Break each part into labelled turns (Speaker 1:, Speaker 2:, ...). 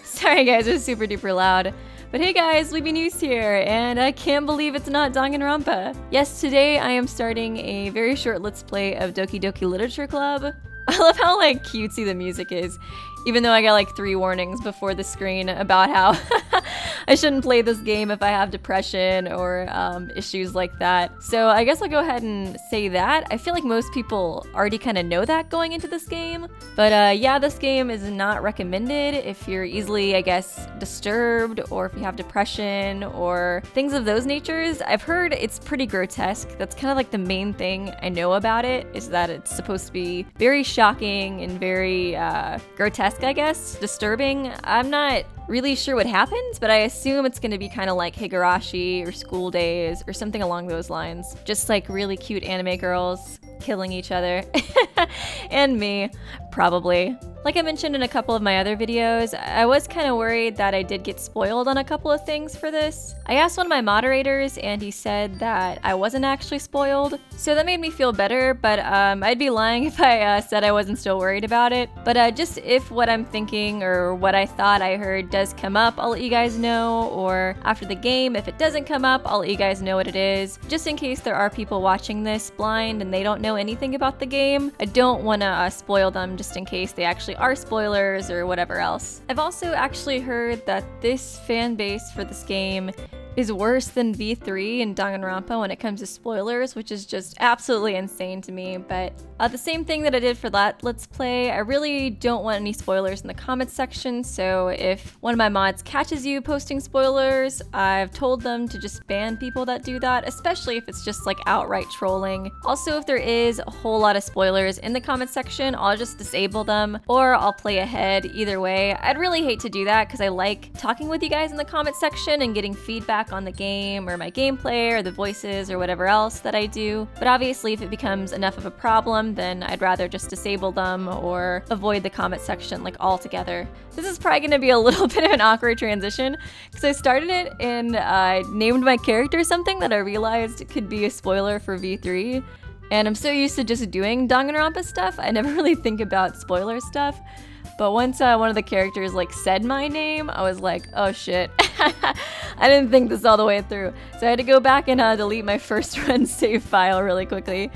Speaker 1: Sorry guys, it was super duper loud. But hey guys, Weeby News here, and I can't believe it's not Danganronpa. Yes, today I am starting a very short Let's Play of Doki Doki Literature Club. I love how like cutesy the music is, even though I got like 3 warnings before the screen about how I shouldn't play this game if I have depression or issues like that. So I guess I'll go ahead and say that. I feel like most people already kind of know that going into this game. But yeah, this game is not recommended if you're easily, I guess, disturbed, or if you have depression or things of those natures. I've heard it's pretty grotesque. That's kind of like the main thing I know about it, is that it's supposed to be very shocking and very grotesque, I guess, disturbing. I'm not really sure what happens, but I assume it's going to be kind of like Higurashi or School Days or something along those lines. Just like really cute anime girls killing each other. And me, probably. Like I mentioned in a couple of my other videos, I was kind of worried that I did get spoiled on a couple of things for this. I asked one of my moderators and he said that I wasn't actually spoiled, so that made me feel better, but I'd be lying if I said I wasn't still worried about it. But just if what I'm thinking or what I thought I heard does come up, I'll let you guys know, or after the game, if it doesn't come up, I'll let you guys know what it is, just in case there are people watching this blind and they don't know anything about the game. I don't want to spoil them just in case they actually are spoilers or whatever else. I've also actually heard that this fan base for this game is worse than V3 and Danganronpa when it comes to spoilers, which is just absolutely insane to me. But the same thing that I did for that Let's Play, I really don't want any spoilers in the comments section, so if one of my mods catches you posting spoilers, I've told them to just ban people that do that, especially if it's just like outright trolling. Also, if there is a whole lot of spoilers in the comments section, I'll just disable them, or I'll play ahead. Either way, I'd really hate to do that because I like talking with you guys in the comments section and getting feedback on the game or my gameplay or the voices or whatever else that I do. But obviously if it becomes enough of a problem, then I'd rather just disable them or avoid the comment section like altogether. This is probably going to be a little bit of an awkward transition because I started it and I named my character something that I realized could be a spoiler for V3. And I'm so used to just doing Danganronpa stuff, I never really think about spoiler stuff. But once one of the characters like said my name, I was like, oh shit. I didn't think this all the way through. So I had to go back and delete my first run save file really quickly.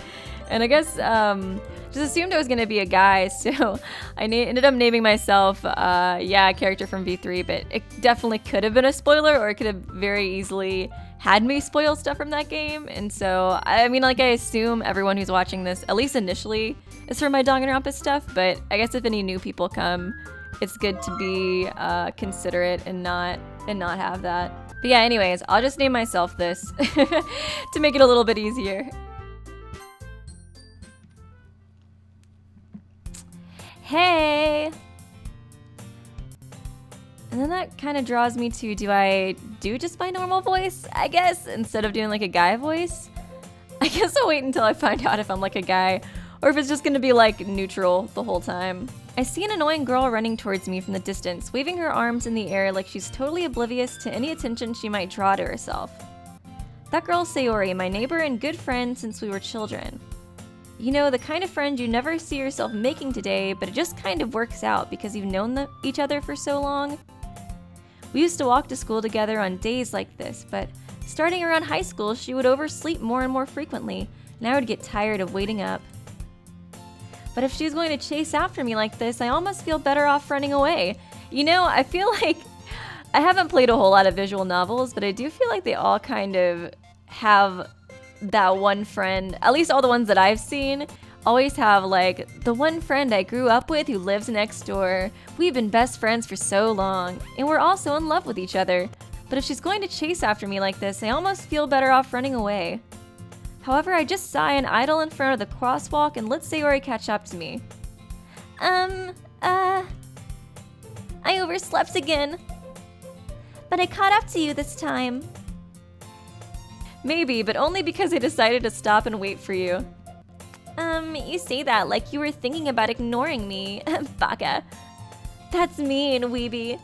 Speaker 1: And I guess just assumed it was gonna be a guy, so I ended up naming myself, yeah, a character from V3, but it definitely could have been a spoiler, or it could have very easily had me spoil stuff from that game. And so, I mean, like, I assume everyone who's watching this, at least initially, is for my Danganronpa stuff, but I guess if any new people come, it's good to be considerate and not have that. But yeah, anyways, I'll just name myself this to make it a little bit easier. Hey! And then that kind of draws me to, do I do just my normal voice, I guess, instead of doing like a guy voice? I guess I'll wait until I find out if I'm like a guy, or if it's just gonna be like neutral the whole time. I see an annoying girl running towards me from the distance, waving her arms in the air like she's totally oblivious to any attention she might draw to herself. That girl's Sayori, my neighbor and good friend since we were children. You know, the kind of friend you never see yourself making today, but it just kind of works out because you've known each other for so long. We used to walk to school together on days like this, but starting around high school, she would oversleep more and more frequently, and I would get tired of waiting up. But if she's going to chase after me like this, I almost feel better off running away. You know, I feel like I haven't played a whole lot of visual novels, but I do feel like they all kind of have that one friend, at least all the ones that I've seen, always have like the one friend I grew up with who lives next door. We've been best friends for so long, and we're also in love with each other. But if she's going to chase after me like this, I almost feel better off running away. However, I just sigh and idle in front of the crosswalk and let Sayori catch up to me. I overslept again. But I caught up to you this time. Maybe, but only because I decided to stop and wait for you. You say that like you were thinking about ignoring me. Baka. That's mean, weeby.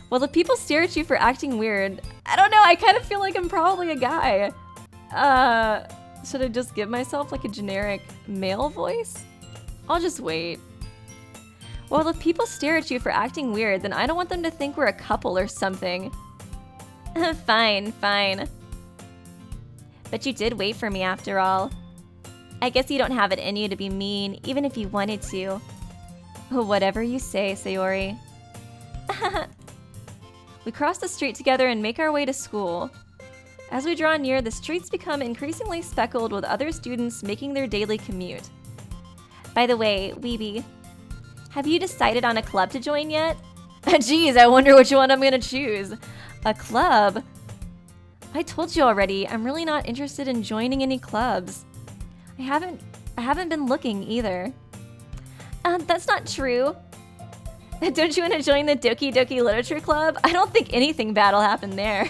Speaker 1: Well, the people stare at you for acting weird. I don't know, I kind of feel like I'm probably a guy. Should I just give myself like a generic male voice? I'll just wait. Well, if people stare at you for acting weird, then I don't want them to think we're a couple or something. Fine, fine. But you did wait for me after all. I guess you don't have it in you to be mean, even if you wanted to. Whatever you say, Sayori. We cross the street together and make our way to school. As we draw near, the streets become increasingly speckled with other students making their daily commute. By the way, Weeby, have you decided on a club to join yet? Geez, I wonder which one I'm gonna choose. A club? I told you already, I'm really not interested in joining any clubs. I haven't been looking either. That's not true. Don't you want to join the Doki Doki Literature Club? I don't think anything bad will happen there.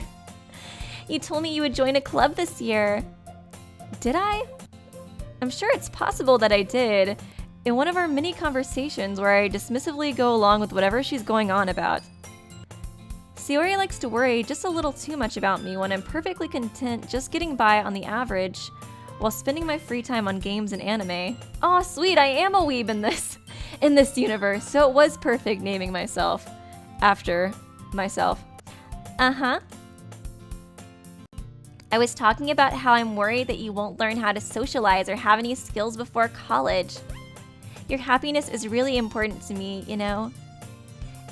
Speaker 1: You told me you would join a club this year. Did I? I'm sure it's possible that I did, in one of our mini conversations where I dismissively go along with whatever she's going on about. Sayori likes to worry just a little too much about me when I'm perfectly content just getting by on the average while spending my free time on games and anime. Aw, sweet, I am a weeb in this universe, so it was perfect naming myself after myself. Uh-huh. I was talking about how I'm worried that you won't learn how to socialize or have any skills before college. Your happiness is really important to me, you know?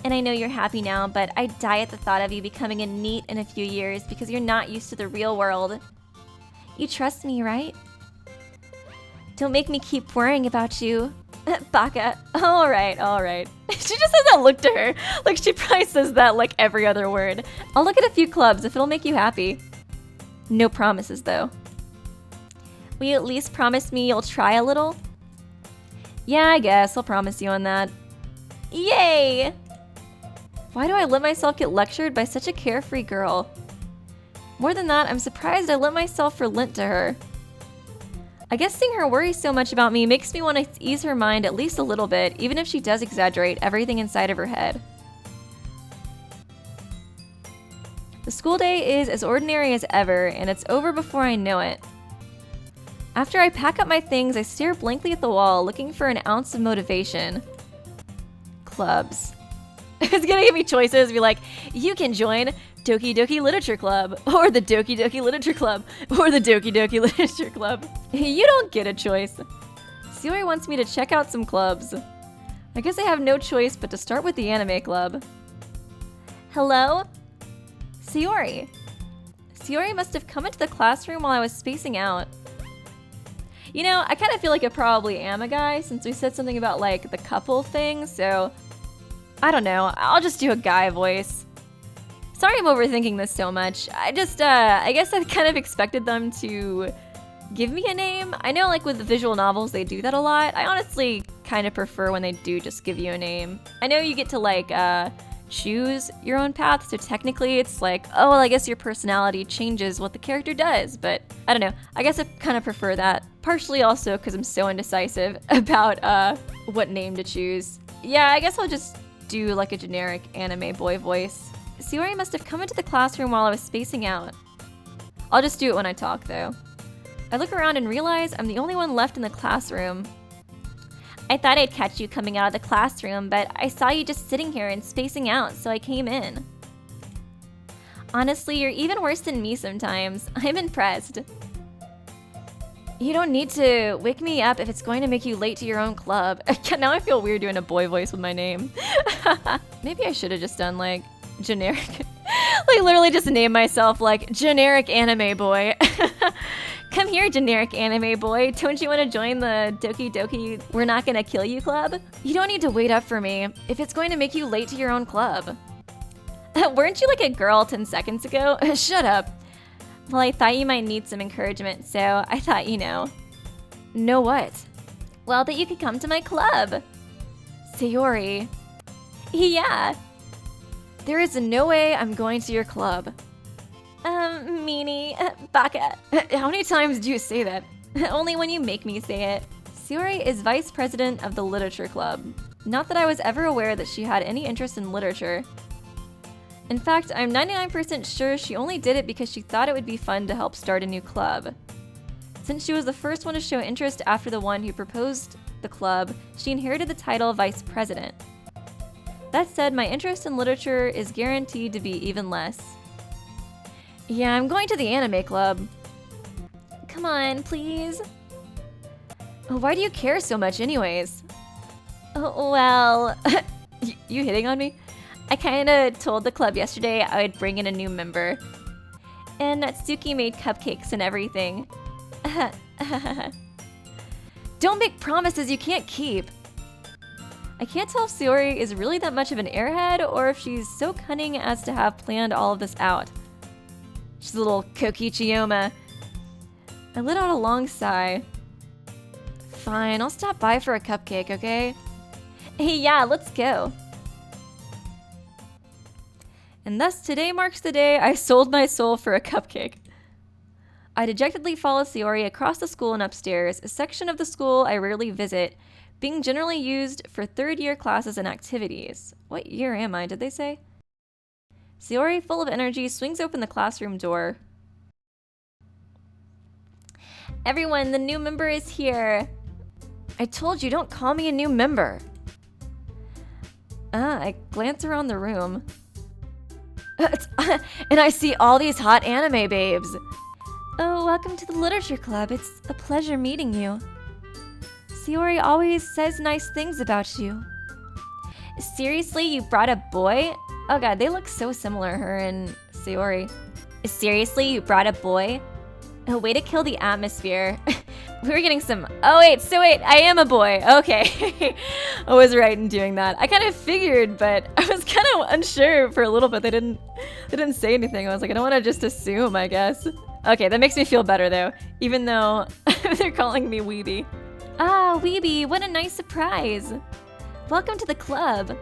Speaker 1: And I know you're happy now, but I die at the thought of you becoming a NEET in a few years because you're not used to the real world. You trust me, right? Don't make me keep worrying about you. Baka. Alright, alright. She just has that look to her. Like she probably says that like every other word. I'll look at a few clubs if it'll make you happy. No promises though. Will you at least promise me you'll try a little? Yeah, I guess. I'll promise you on that. Yay! Why do I let myself get lectured by such a carefree girl? More than that, I'm surprised I let myself relent to her. I guess seeing her worry so much about me makes me want to ease her mind at least a little bit, even if she does exaggerate everything inside of her head. The school day is as ordinary as ever, and it's over before I know it. After I pack up my things, I stare blankly at the wall, looking for an ounce of motivation. Clubs. It's gonna give me choices, be like, you can join Doki Doki Literature Club, or the Doki Doki Literature Club, or the Doki Doki Literature Club. You don't get a choice. Sayori wants me to check out some clubs. I guess I have no choice but to start with the anime club. Hello? Sayori. Sayori must have come into the classroom while I was spacing out. You know, I kind of feel like I probably am a guy since we said something about like the couple thing, so I don't know, I'll just do a guy voice. Sorry I'm overthinking this so much. I guess I kind of expected them to give me a name. I know like with the visual novels they do that a lot. I honestly kind of prefer when they do just give you a name. I know you get to like choose your own path, so technically it's like, oh well, I guess your personality changes what the character does, but I don't know. I guess I kind of prefer that. Partially also because I'm so indecisive about what name to choose. Yeah, I guess I'll just do like a generic anime boy voice. Sayori must have come into the classroom while I was spacing out. I'll just do it when I talk though. I look around and realize I'm the only one left in the classroom. I thought I'd catch you coming out of the classroom, but I saw you just sitting here and spacing out, so I came in. Honestly, you're even worse than me sometimes. I'm impressed. You don't need to wake me up if it's going to make you late to your own club. Now I feel weird doing a boy voice with my name. Maybe I should have just done like generic, like literally just name myself like generic anime boy. Come here, generic anime boy. Don't you want to join the Doki Doki We're Not Gonna Kill You club? You don't need to wait up for me if it's going to make you late to your own club. Weren't you like a girl 10 seconds ago? Shut up. Well, I thought you might need some encouragement, so I thought, you know. Know what? Well, that you could come to my club. Sayori. Yeah. There is no way I'm going to your club. Meanie, Baka. How many times do you say that? Only when you make me say it. Sayori is vice president of the literature club. Not that I was ever aware that she had any interest in literature. In fact, I'm 99% sure she only did it because she thought it would be fun to help start a new club. Since she was the first one to show interest after the one who proposed the club, she inherited the title vice president. That said, my interest in literature is guaranteed to be even less. Yeah, I'm going to the anime club. Come on, please. Why do you care so much anyways? Oh, well, you hitting on me? I kinda told the club yesterday I would bring in a new member. And Natsuki made cupcakes and everything. Don't make promises you can't keep. I can't tell if Sayori is really that much of an airhead or if she's so cunning as to have planned all of this out. She's a little Kokichiyoma. I let out a long sigh. Fine, I'll stop by for a cupcake, okay? Hey, yeah, let's go. And thus today marks the day I sold my soul for a cupcake. I dejectedly follow Sayori across the school and upstairs, a section of the school I rarely visit, being generally used for third-year classes and activities. What year am I, did they say? Sayori, full of energy, swings open the classroom door. Everyone, the new member is here. I told you, don't call me a new member. I glance around the room. And I see all these hot anime babes. Oh, welcome to the literature club. It's a pleasure meeting you. Sayori always says nice things about you. Seriously, you brought a boy? Oh god, they look so similar, her and Sayori. Seriously, you brought a boy? A way to kill the atmosphere. We were getting some... Oh wait, I am a boy. Okay. I was right in doing that. I kind of figured, but I was kind of unsure for a little bit. They didn't say anything. I was like, I don't want to just assume, I guess. Okay, that makes me feel better though, even though they're calling me Weeby. Ah, Weeby, what a nice surprise. Welcome to the club.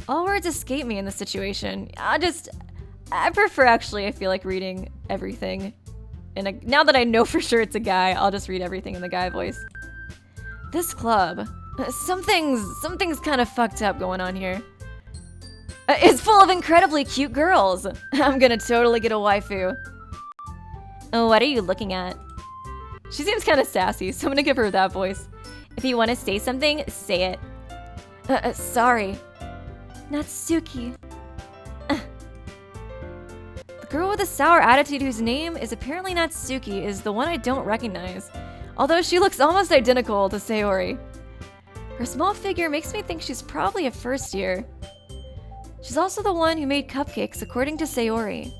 Speaker 1: All words escape me in this situation. I prefer actually, I feel like reading everything. And now that I know for sure it's a guy, I'll just read everything in the guy voice. This club, something's kind of fucked up going on here. It's full of incredibly cute girls. I'm gonna totally get a waifu. Oh, what are you looking at? She seems kind of sassy, so I'm gonna give her that voice. If you want to say something, say it. Sorry. Natsuki. The girl with a sour attitude whose name is apparently Natsuki is the one I don't recognize, although she looks almost identical to Sayori. Her small figure makes me think she's probably a first year. She's also the one who made cupcakes, according to Sayori.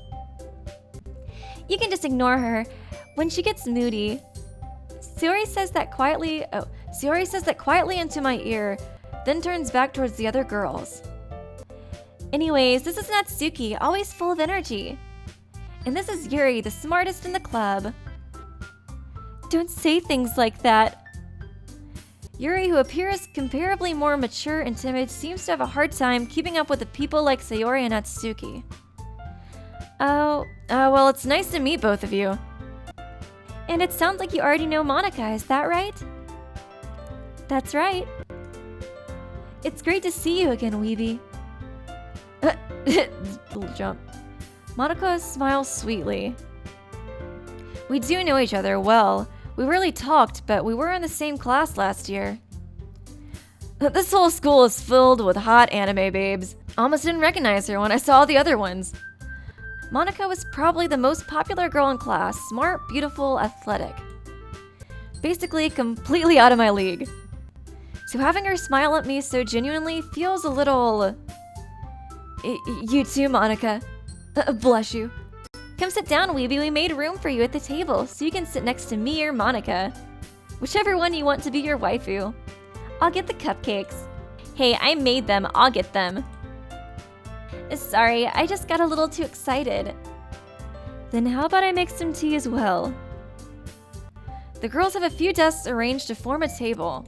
Speaker 1: You can just ignore her. When she gets moody, Sayori says that quietly into my ear, then turns back towards the other girls. Anyways, this is Natsuki, always full of energy. And this is Yuri, the smartest in the club. Don't say things like that. Yuri, who appears comparably more mature and timid, seems to have a hard time keeping up with the people like Sayori and Natsuki. Well, it's nice to meet both of you. And it sounds like you already know Monica, is that right? That's right. It's great to see you again, Weeby. Little jump. Monica smiles sweetly. We do know each other well. We rarely talked, but we were in the same class last year. This whole school is filled with hot anime babes. Almost didn't recognize her when I saw the other ones. Monica was probably the most popular girl in class, smart, beautiful, athletic. Basically, completely out of my league. So having her smile at me so genuinely feels a little... You too, Monica. Bless you. Come sit down, Weeby. We made room for you at the table, so you can sit next to me or Monica. Whichever one you want to be your waifu. I'll get the cupcakes. Hey, I made them. I'll get them. Sorry, I just got a little too excited. Then how about I make some tea as well? The girls have a few desks arranged to form a table.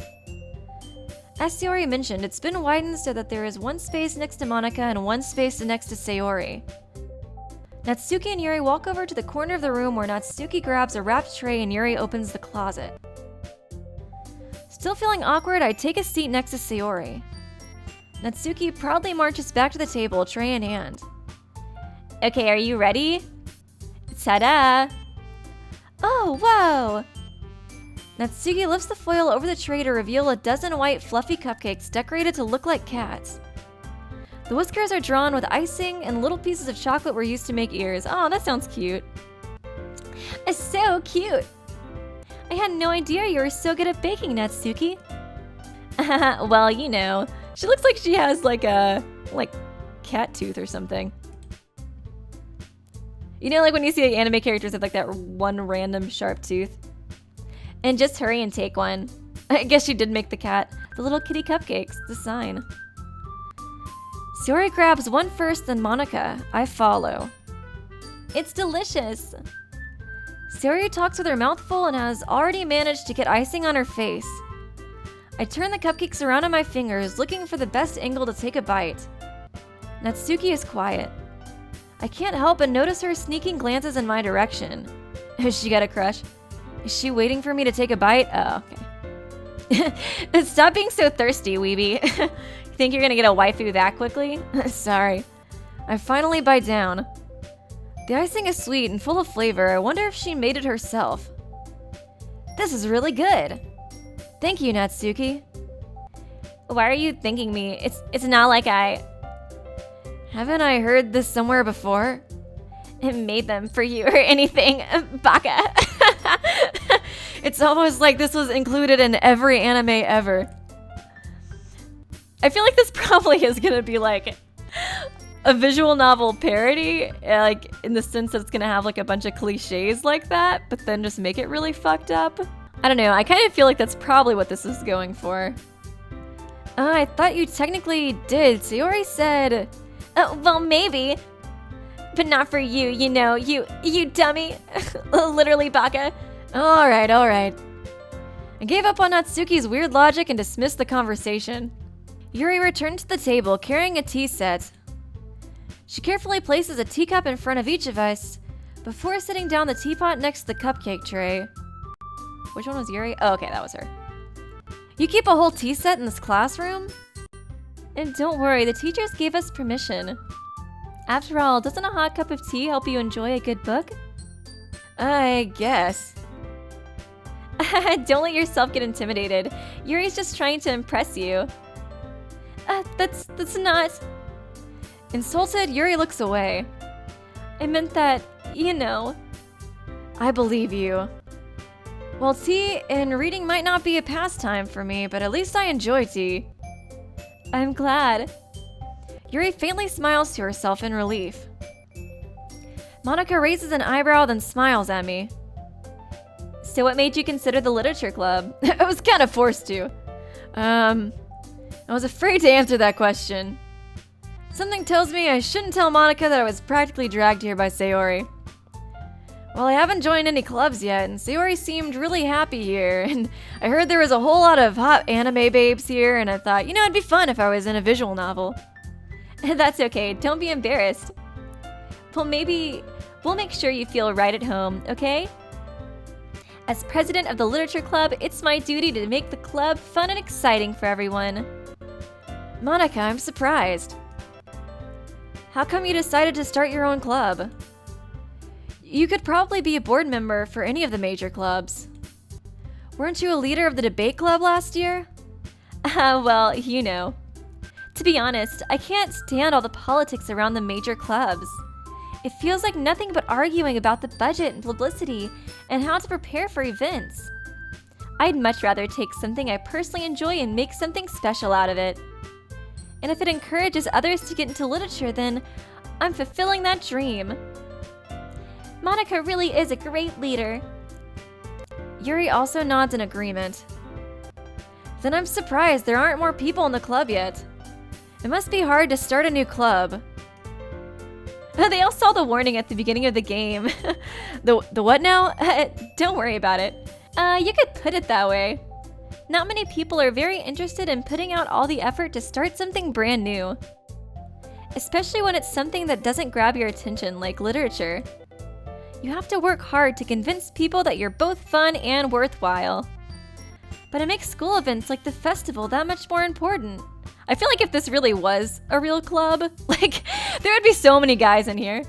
Speaker 1: As Sayori mentioned, it's been widened so that there is one space next to Monica and one space next to Sayori. Natsuki and Yuri walk over to the corner of the room where Natsuki grabs a wrapped tray and Yuri opens the closet. Still feeling awkward, I take a seat next to Sayori. Natsuki proudly marches back to the table, tray in hand. Okay, are you ready? Ta-da! Oh, whoa! Natsuki lifts the foil over the tray to reveal a dozen white fluffy cupcakes decorated to look like cats. The whiskers are drawn with icing and little pieces of chocolate were used to make ears. Oh, that sounds cute. It's so cute. I had no idea you were so good at baking, Natsuki. Well, you know, she looks like she has like a cat tooth or something. You know, like when you see the anime characters have like that one random sharp tooth. And just hurry and take one. I guess she did make the cat. The little kitty cupcakes, the sign. Sayori grabs one first, then Monica. I follow. It's delicious. Sayori talks with her mouth full and has already managed to get icing on her face. I turn the cupcakes around on my fingers, looking for the best angle to take a bite. Natsuki is quiet. I can't help but notice her sneaking glances in my direction. Has she got a crush? Is she waiting for me to take a bite? Oh, okay. Stop being so thirsty, weebie. You think you're gonna get a waifu that quickly? Sorry. I finally bite down. The icing is sweet and full of flavor. I wonder if she made it herself. This is really good. Thank you, Natsuki. Why are you thanking me? It's not like I... Haven't I heard this somewhere before? It made them for you or anything, baka. It's almost like this was included in every anime ever. I feel like this probably is gonna be like a visual novel parody, like in the sense that it's gonna have like a bunch of cliches like that, but then just make it really fucked up. I don't know, I kind of feel like that's probably what this is going for. I thought you technically did. Sayori said... well, maybe. But not for you, you know, you dummy. Literally, baka. Alright. I gave up on Natsuki's weird logic and dismissed the conversation. Yuri returned to the table, carrying a tea set. She carefully places a teacup in front of each of us, before sitting down the teapot next to the cupcake tray. Which one was Yuri? Oh, okay, that was her. You keep a whole tea set in this classroom? And don't worry, the teachers gave us permission. After all, doesn't a hot cup of tea help you enjoy a good book? I guess. Don't let yourself get intimidated. Yuri's just trying to impress you. That's not... Insulted, Yuri looks away. I meant that, you know... I believe you. Well, tea and reading might not be a pastime for me, but at least I enjoy tea. I'm glad. Yuri faintly smiles to herself in relief. Monica raises an eyebrow, then smiles at me. So what made you consider the literature club? I was kind of forced to. I was afraid to answer that question. Something tells me I shouldn't tell Monica that I was practically dragged here by Sayori. Well, I haven't joined any clubs yet, and Sayori seemed really happy here, and I heard there was a whole lot of hot anime babes here, and I thought, you know, it'd be fun if I was in a visual novel. That's okay, don't be embarrassed. Well, maybe we'll make sure you feel right at home, okay? As president of the literature club, it's my duty to make the club fun and exciting for everyone. Monica, I'm surprised. How come you decided to start your own club? You could probably be a board member for any of the major clubs. Weren't you a leader of the debate club last year? Well, you know. To be honest, I can't stand all the politics around the major clubs. It feels like nothing but arguing about the budget and publicity and how to prepare for events. I'd much rather take something I personally enjoy and make something special out of it. And if it encourages others to get into literature, then I'm fulfilling that dream. Monica really is a great leader. Yuri also nods in agreement. Then I'm surprised there aren't more people in the club yet. It must be hard to start a new club. They all saw the warning at the beginning of the game. The what now? Don't worry about it. You could put it that way. Not many people are very interested in putting out all the effort to start something brand new. Especially when it's something that doesn't grab your attention, like literature. You have to work hard to convince people that you're both fun and worthwhile. But it makes school events like the festival that much more important. I feel like if this really was a real club, like, there would be so many guys in here.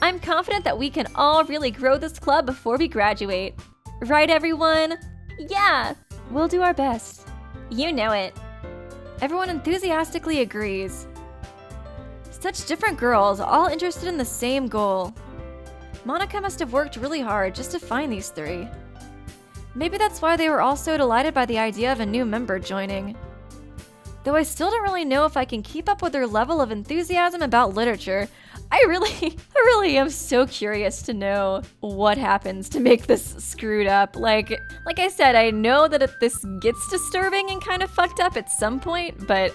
Speaker 1: I'm confident that we can all really grow this club before we graduate. Right, everyone? Yeah, we'll do our best. You know it. Everyone enthusiastically agrees. Such different girls, all interested in the same goal. Monica must have worked really hard just to find these three. Maybe that's why they were all so delighted by the idea of a new member joining. Though I still don't really know if I can keep up with their level of enthusiasm about literature. I really am so curious to know what happens to make this screwed up. Like I said, I know that this gets disturbing and kind of fucked up at some point, but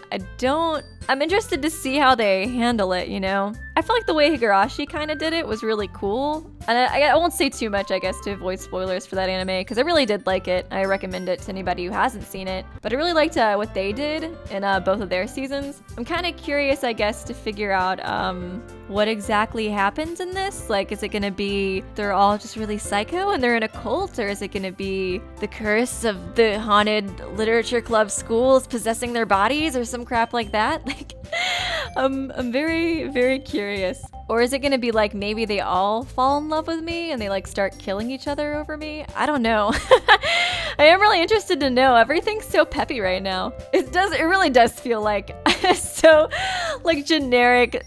Speaker 1: I'm interested to see how they handle it, you know? I feel like the way Higurashi kind of did it was really cool. And I won't say too much, I guess, to avoid spoilers for that anime, because I really did like it. I recommend it to anybody who hasn't seen it. But I really liked what they did in both of their seasons. I'm kind of curious, I guess, to figure out what exactly happens in this. Like, is it gonna be they're all just really psycho and they're in a cult? Or is it gonna be the curse of the haunted literature club schools possessing their bodies or some crap like that? Like, I'm very, very curious. Or is it gonna be like maybe they all fall in love with me and they like start killing each other over me? I don't know. I am really interested to know. Everything's so peppy right now. It really does feel like so like generic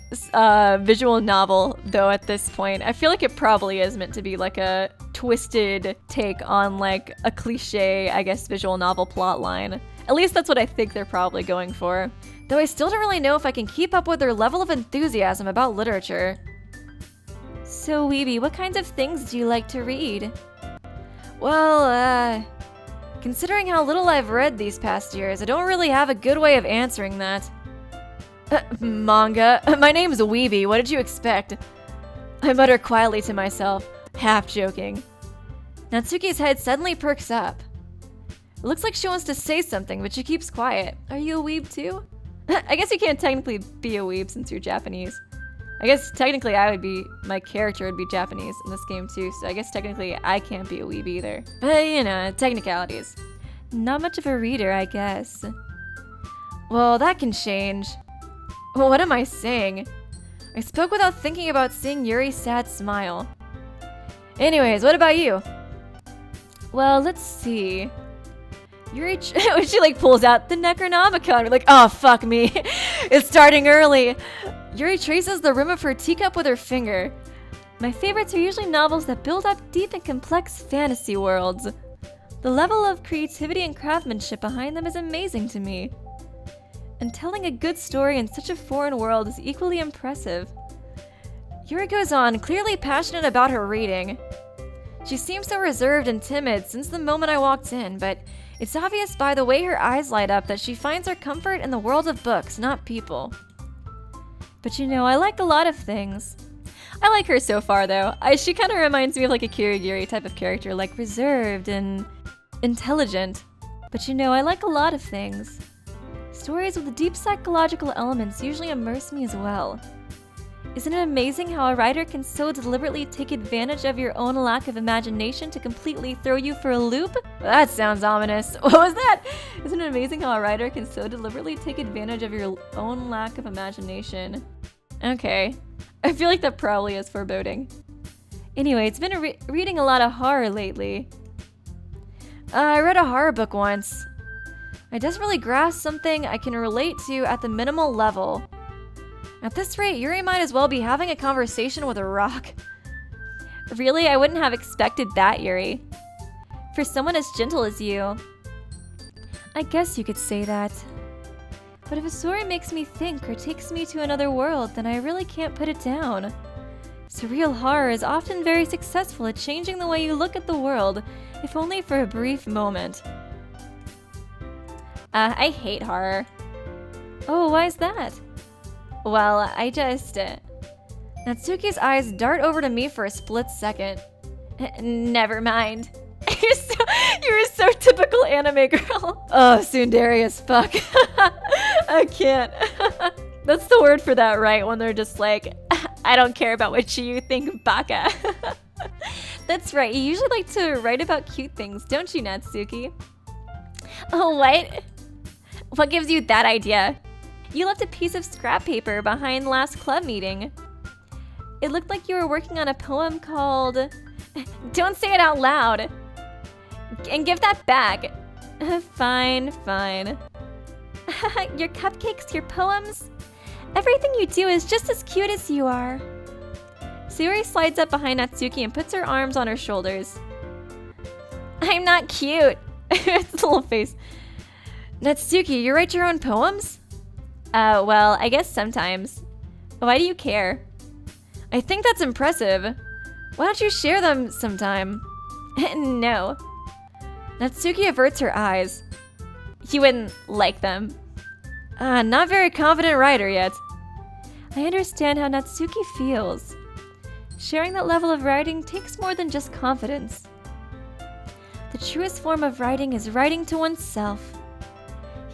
Speaker 1: visual novel though at this point. I feel like it probably is meant to be like a twisted take on like a cliche, I guess, visual novel plot line. At least that's what I think they're probably going for. Though I still don't really know if I can keep up with their level of enthusiasm about literature. So Weeby, what kinds of things do you like to read? Well, considering how little I've read these past years, I don't really have a good way of answering that. Manga? My name's Weeby, what did you expect? I mutter quietly to myself, half joking. Natsuki's head suddenly perks up. It looks like she wants to say something, but she keeps quiet. Are you a weeb too? I guess you can't technically be a weeb since you're Japanese. I guess technically my character would be Japanese in this game too, so I guess technically I can't be a weeb either. But you know, technicalities. Not much of a reader, I guess. Well, that can change. Well, what am I saying? I spoke without thinking about seeing Yuri's sad smile. Anyways, what about you? Well, let's see. Yuri, she like pulls out the Necronomicon. We're like, oh fuck me, it's starting early. Yuri traces the rim of her teacup with her finger. My favorites are usually novels that build up deep and complex fantasy worlds. The level of creativity and craftsmanship behind them is amazing to me. And telling a good story in such a foreign world is equally impressive. Yuri goes on, clearly passionate about her reading. She seems so reserved and timid since the moment I walked in, but it's obvious by the way her eyes light up that she finds her comfort in the world of books, not people. But you know, I like a lot of things. I like her so far though. She kind of reminds me of like a Kirigiri type of character, like reserved and intelligent. But you know, I like a lot of things. Stories with deep psychological elements usually immerse me as well. Isn't it amazing how a writer can so deliberately take advantage of your own lack of imagination to completely throw you for a loop? That sounds ominous. What was that? Isn't it amazing how a writer can so deliberately take advantage of your own lack of imagination? Okay. I feel like that probably is foreboding. Anyway, it's been reading a lot of horror lately. I read a horror book once. I desperately grasped something I can relate to at the minimal level. At this rate, Yuri might as well be having a conversation with a rock. Really? I wouldn't have expected that, Yuri. For someone as gentle as you. I guess you could say that. But if a story makes me think or takes me to another world, then I really can't put it down. Surreal horror is often very successful at changing the way you look at the world, if only for a brief moment. I hate horror. Oh, why is that? Well, I just... Natsuki's eyes dart over to me for a split second. Never mind. You're so typical anime girl. Oh, tsundere as fuck. I can't. That's the word for that, right? When they're just like, I don't care about what you think, baka. That's right, you usually like to write about cute things, don't you, Natsuki? Oh, what? What gives you that idea? You left a piece of scrap paper behind last club meeting. It looked like you were working on a poem called... Don't say it out loud. And give that back. Fine, fine. Your cupcakes, your poems. Everything you do is just as cute as you are. Sayori slides up behind Natsuki and puts her arms on her shoulders. I'm not cute. It's a little face. Natsuki, you write your own poems? Well, I guess sometimes. Why do you care? I think that's impressive. Why don't you share them sometime? No. Natsuki averts her eyes. You wouldn't like them. Not very confident writer yet. I understand how Natsuki feels. Sharing that level of writing takes more than just confidence. The truest form of writing is writing to oneself.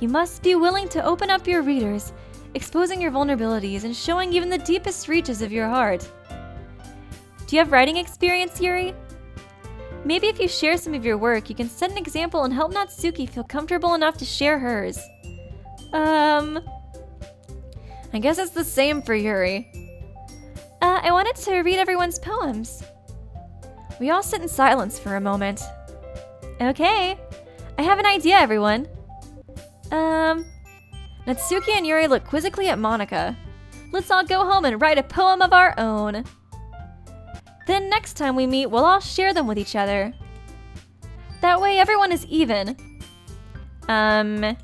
Speaker 1: You must be willing to open up your readers, exposing your vulnerabilities and showing even the deepest reaches of your heart. Do you have writing experience, Yuri? Maybe if you share some of your work, you can set an example and help Natsuki feel comfortable enough to share hers. I guess it's the same for Yuri. I wanted to read everyone's poems. We all sit in silence for a moment. Okay, I have an idea, everyone. Natsuki and Yuri look quizzically at Monika. Let's all go home and write a poem of our own. Then next time we meet, we'll all share them with each other. That way everyone is even. Yeah,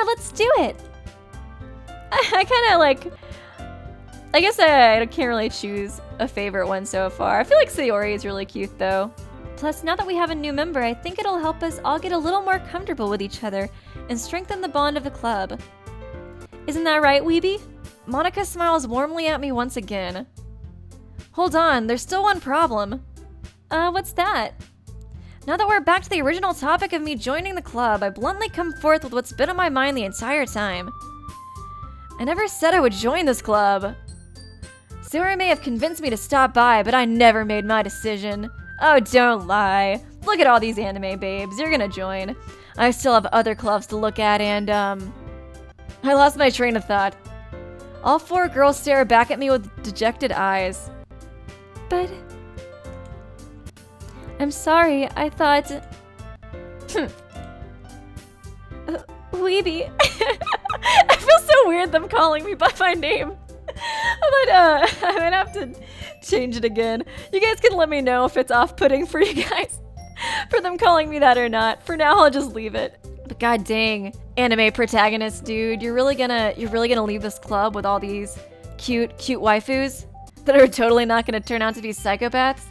Speaker 1: let's do it. I kind of like... I guess I can't really choose a favorite one so far. I feel like Sayori is really cute though. Plus, now that we have a new member, I think it'll help us all get a little more comfortable with each other and strengthen the bond of the club. Isn't that right, Weeby? Monika smiles warmly at me once again. Hold on, there's still one problem. What's that? Now that we're back to the original topic of me joining the club, I bluntly come forth with what's been on my mind the entire time. I never said I would join this club. Sayori may have convinced me to stop by, but I never made my decision. Oh, don't lie. Look at all these anime babes. You're gonna join. I still have other clubs to look at and, I lost my train of thought. All four girls stare back at me with dejected eyes. But... I'm sorry, I thought... Weeby. I feel so weird them calling me by my name. I'm gonna have to change it again. You guys can let me know if it's off-putting for you guys. For them calling me that or not. For now, I'll just leave it. But god dang, anime protagonist, dude, you're really gonna leave this club with all these cute waifus that are totally not gonna turn out to be psychopaths?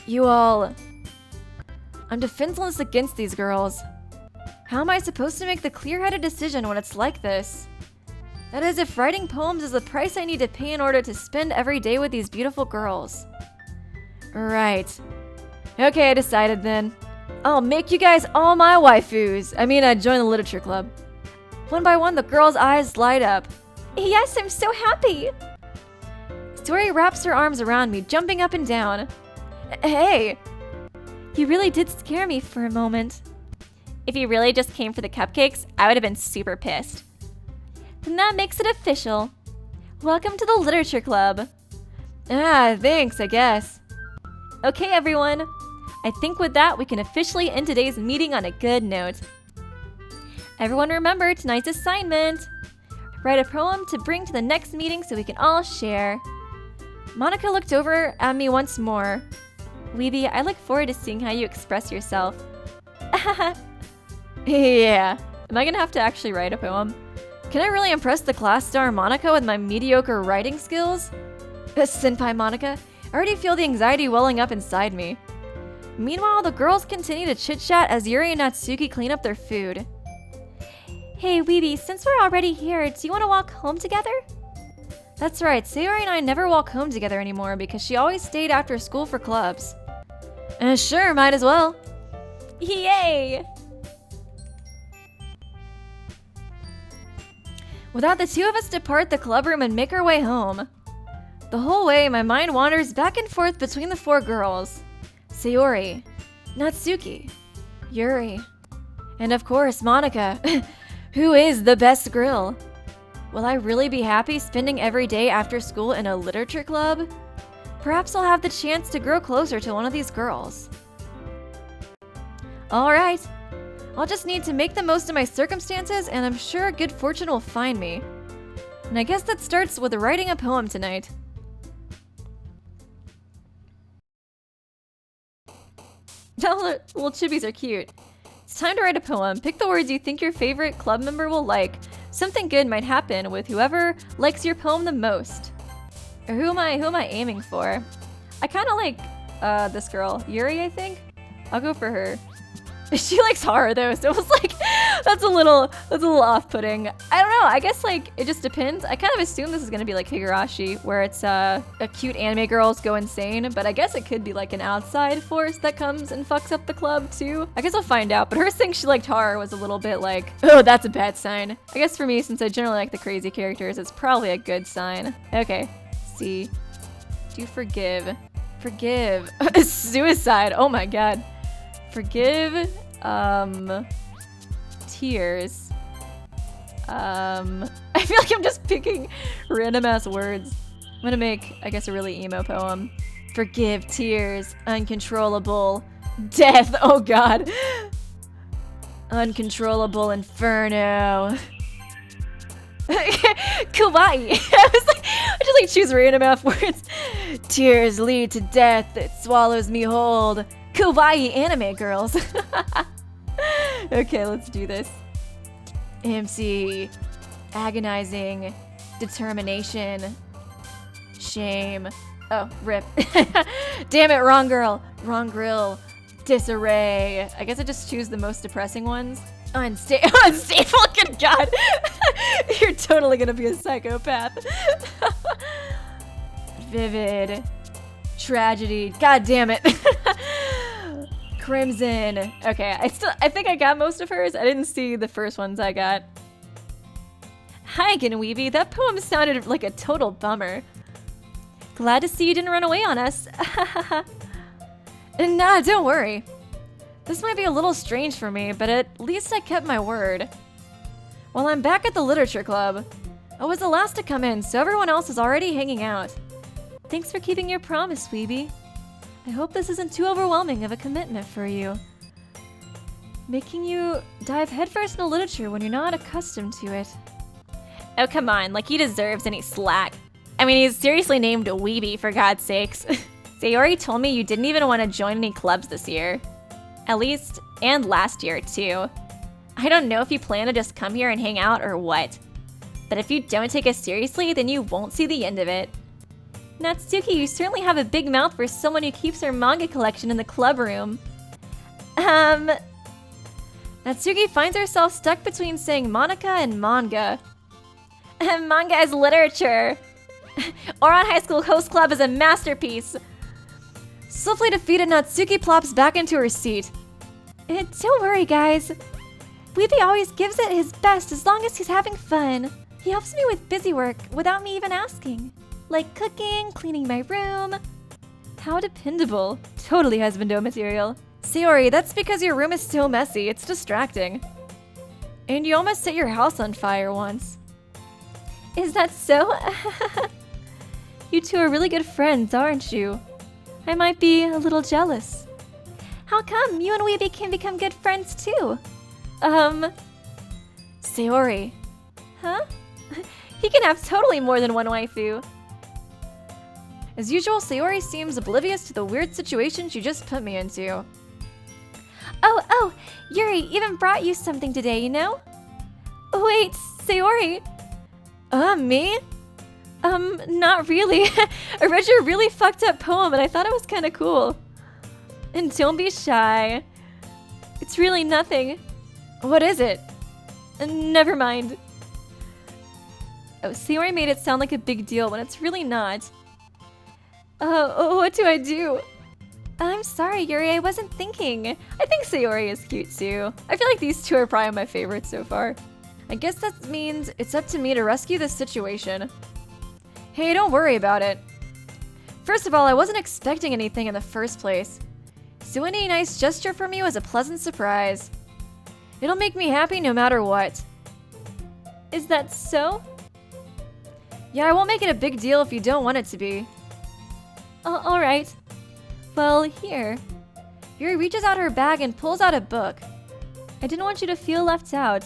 Speaker 1: You all... I'm defenseless against these girls. How am I supposed to make the clear-headed decision when it's like this? That is, if writing poems is the price I need to pay in order to spend every day with these beautiful girls. Right. Okay, I decided then. I'll make you guys all my waifus. I mean, I'd join the literature club. One by one, the girls' eyes light up. Yes, I'm so happy. Sayori wraps her arms around me, jumping up and down. Hey! You really did scare me for a moment. If you really just came for the cupcakes, I would have been super pissed. Then that makes it official. Welcome to the literature club. Thanks, I guess. Okay, everyone. I think with that, we can officially end today's meeting on a good note. Everyone remember tonight's assignment. Write a poem to bring to the next meeting so we can all share. Monika looked over at me once more. Weeby, I look forward to seeing how you express yourself. Yeah. Am I gonna have to actually write a poem? Can I really impress the class star Monika with my mediocre writing skills? Senpai Monika, I already feel the anxiety welling up inside me. Meanwhile, the girls continue to chit-chat as Yuri and Natsuki clean up their food. Hey, Weeby, since we're already here, do you want to walk home together? That's right, Sayori and I never walk home together anymore because she always stayed after school for clubs. Sure, might as well. Yay! Without the two of us depart the club room and make our way home. The whole way, my mind wanders back and forth between the four girls. Sayori, Natsuki, Yuri, and of course, Monika, who is the best girl. Will I really be happy spending every day after school in a literature club? Perhaps I'll have the chance to grow closer to one of these girls. Alright. I'll just need to make the most of my circumstances, and I'm sure good fortune will find me. And I guess that starts with writing a poem tonight. The little chibis are cute. It's time to write a poem. Pick the words you think your favorite club member will like. Something good might happen with whoever likes your poem the most. Or who am I aiming for? I kind of like this girl, Yuri, I think. I'll go for her. She likes horror though, so it was like that's a little off-putting. I don't know. I guess like it just depends. I kind of assume this is gonna be like Higurashi, where it's a cute anime girls go insane, but I guess it could be like an outside force that comes and fucks up the club too. I guess I'll find out. But her saying she liked horror was a little bit like, oh, that's a bad sign. I guess for me, since I generally like the crazy characters, it's probably a good sign. Okay, see, do forgive, suicide. Oh my god. Forgive, tears. I feel like I'm just picking random ass words. I'm gonna make, I guess, a really emo poem. Forgive, tears, uncontrollable, death, oh god. Uncontrollable inferno. Kawaii. I just like choose random ass words. Tears lead to death, it swallows me whole. Kawaii anime girls. Okay, let's do this. MC, agonizing, determination, shame. Oh, rip. Damn it, wrong girl, wrong grill, disarray. I guess I just choose the most depressing ones. Unstable, good god. You're totally gonna be a psychopath. Vivid, tragedy, god damn it. Crimson. Okay, I think I got most of hers. I didn't see the first ones I got. Hi, Genweeby. That poem sounded like a total bummer. Glad to see you didn't run away on us. Nah, don't worry. This might be a little strange for me, but at least I kept my word. Well, I'm back at the Literature Club. I was the last to come in, so everyone else is already hanging out. Thanks for keeping your promise, Weeby. I hope this isn't too overwhelming of a commitment for you. Making you dive headfirst into literature when you're not accustomed to it. Oh, come on, like he deserves any slack. I mean, he's seriously named Weeby, for God's sakes. Sayori told me you didn't even want to join any clubs this year. At least, and last year, too. I don't know if you plan to just come here and hang out or what. But if you don't take us seriously, then you won't see the end of it. Natsuki, you certainly have a big mouth for someone who keeps her manga collection in the club room. Natsuki finds herself stuck between saying Monica and manga. Manga is literature. Oran High School Host Club is a masterpiece. Swiftly defeated, Natsuki plops back into her seat. Don't worry, guys. Weeby always gives it his best as long as he's having fun. He helps me with busy work without me even asking. Like cooking, cleaning my room. How dependable. Totally husbando material. Sayori, that's because your room is so messy, it's distracting. And you almost set your house on fire once. Is that so? You two are really good friends, aren't you? I might be a little jealous. How come you and Weeby can become good friends too? Sayori. Huh? He can have totally more than one waifu. As usual, Sayori seems oblivious to the weird situation she just put me into. Oh, Yuri even brought you something today, you know? Wait, Sayori. Me? Not really. I read your really fucked up poem and I thought it was kind of cool. And don't be shy. It's really nothing. What is it? Never mind. Oh, Sayori made it sound like a big deal when it's really not. What do I do? I'm sorry, Yuri, I wasn't thinking. I think Sayori is cute too. I feel like these two are probably my favorites so far. I guess that means it's up to me to rescue this situation. Hey, don't worry about it. First of all, I wasn't expecting anything in the first place. So any nice gesture from you is a pleasant surprise. It'll make me happy no matter what. Is that so? Yeah, I won't make it a big deal if you don't want it to be. Oh, alright. Well, here. Yuri reaches out her bag and pulls out a book. I didn't want you to feel left out.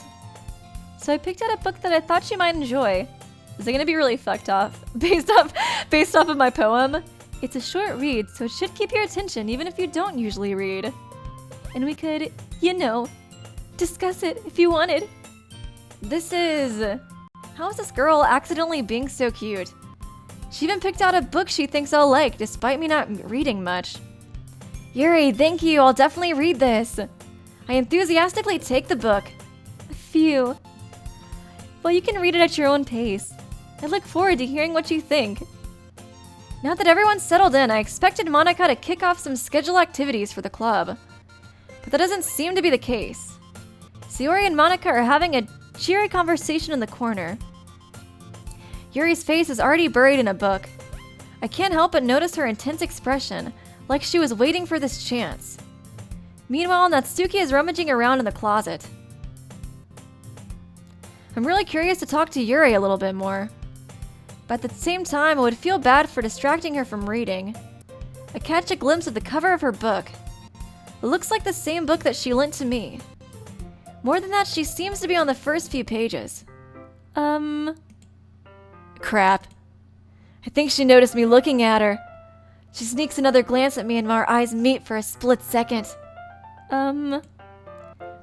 Speaker 1: So I picked out a book that I thought you might enjoy. Is it gonna be really fucked off? Based off of my poem? It's a short read, so it should keep your attention even if you don't usually read. And we could, you know, discuss it if you wanted. This is... How is this girl accidentally being so cute? She even picked out a book she thinks I'll like, despite me not reading much. Yuri, thank you, I'll definitely read this. I enthusiastically take the book. Phew. Well, you can read it at your own pace. I look forward to hearing what you think. Now that everyone's settled in, I expected Monica to kick off some scheduled activities for the club. But that doesn't seem to be the case. Sayori and Monica are having a cheery conversation in the corner. Yuri's face is already buried in a book. I can't help but notice her intense expression, like she was waiting for this chance. Meanwhile, Natsuki is rummaging around in the closet. I'm really curious to talk to Yuri a little bit more. But at the same time, I would feel bad for distracting her from reading. I catch a glimpse of the cover of her book. It looks like the same book that she lent to me. More than that, she seems to be on the first few pages. Crap. I think she noticed me looking at her. She sneaks another glance at me and our eyes meet for a split second. But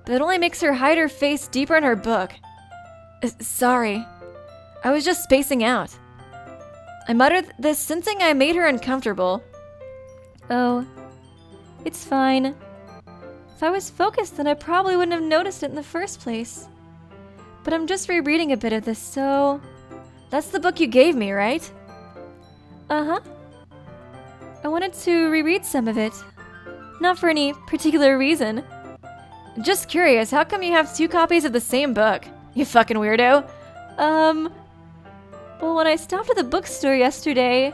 Speaker 1: it only makes her hide her face deeper in her book. Sorry. I was just spacing out. I muttered this, sensing I made her uncomfortable. Oh, it's fine. If I was focused, then I probably wouldn't have noticed it in the first place. But I'm just rereading a bit of this, so... That's the book you gave me, right? Uh-huh. I wanted to reread some of it. Not for any particular reason. Just curious, how come you have 2 copies of the same book? You fucking weirdo. Well, when I stopped at the bookstore yesterday...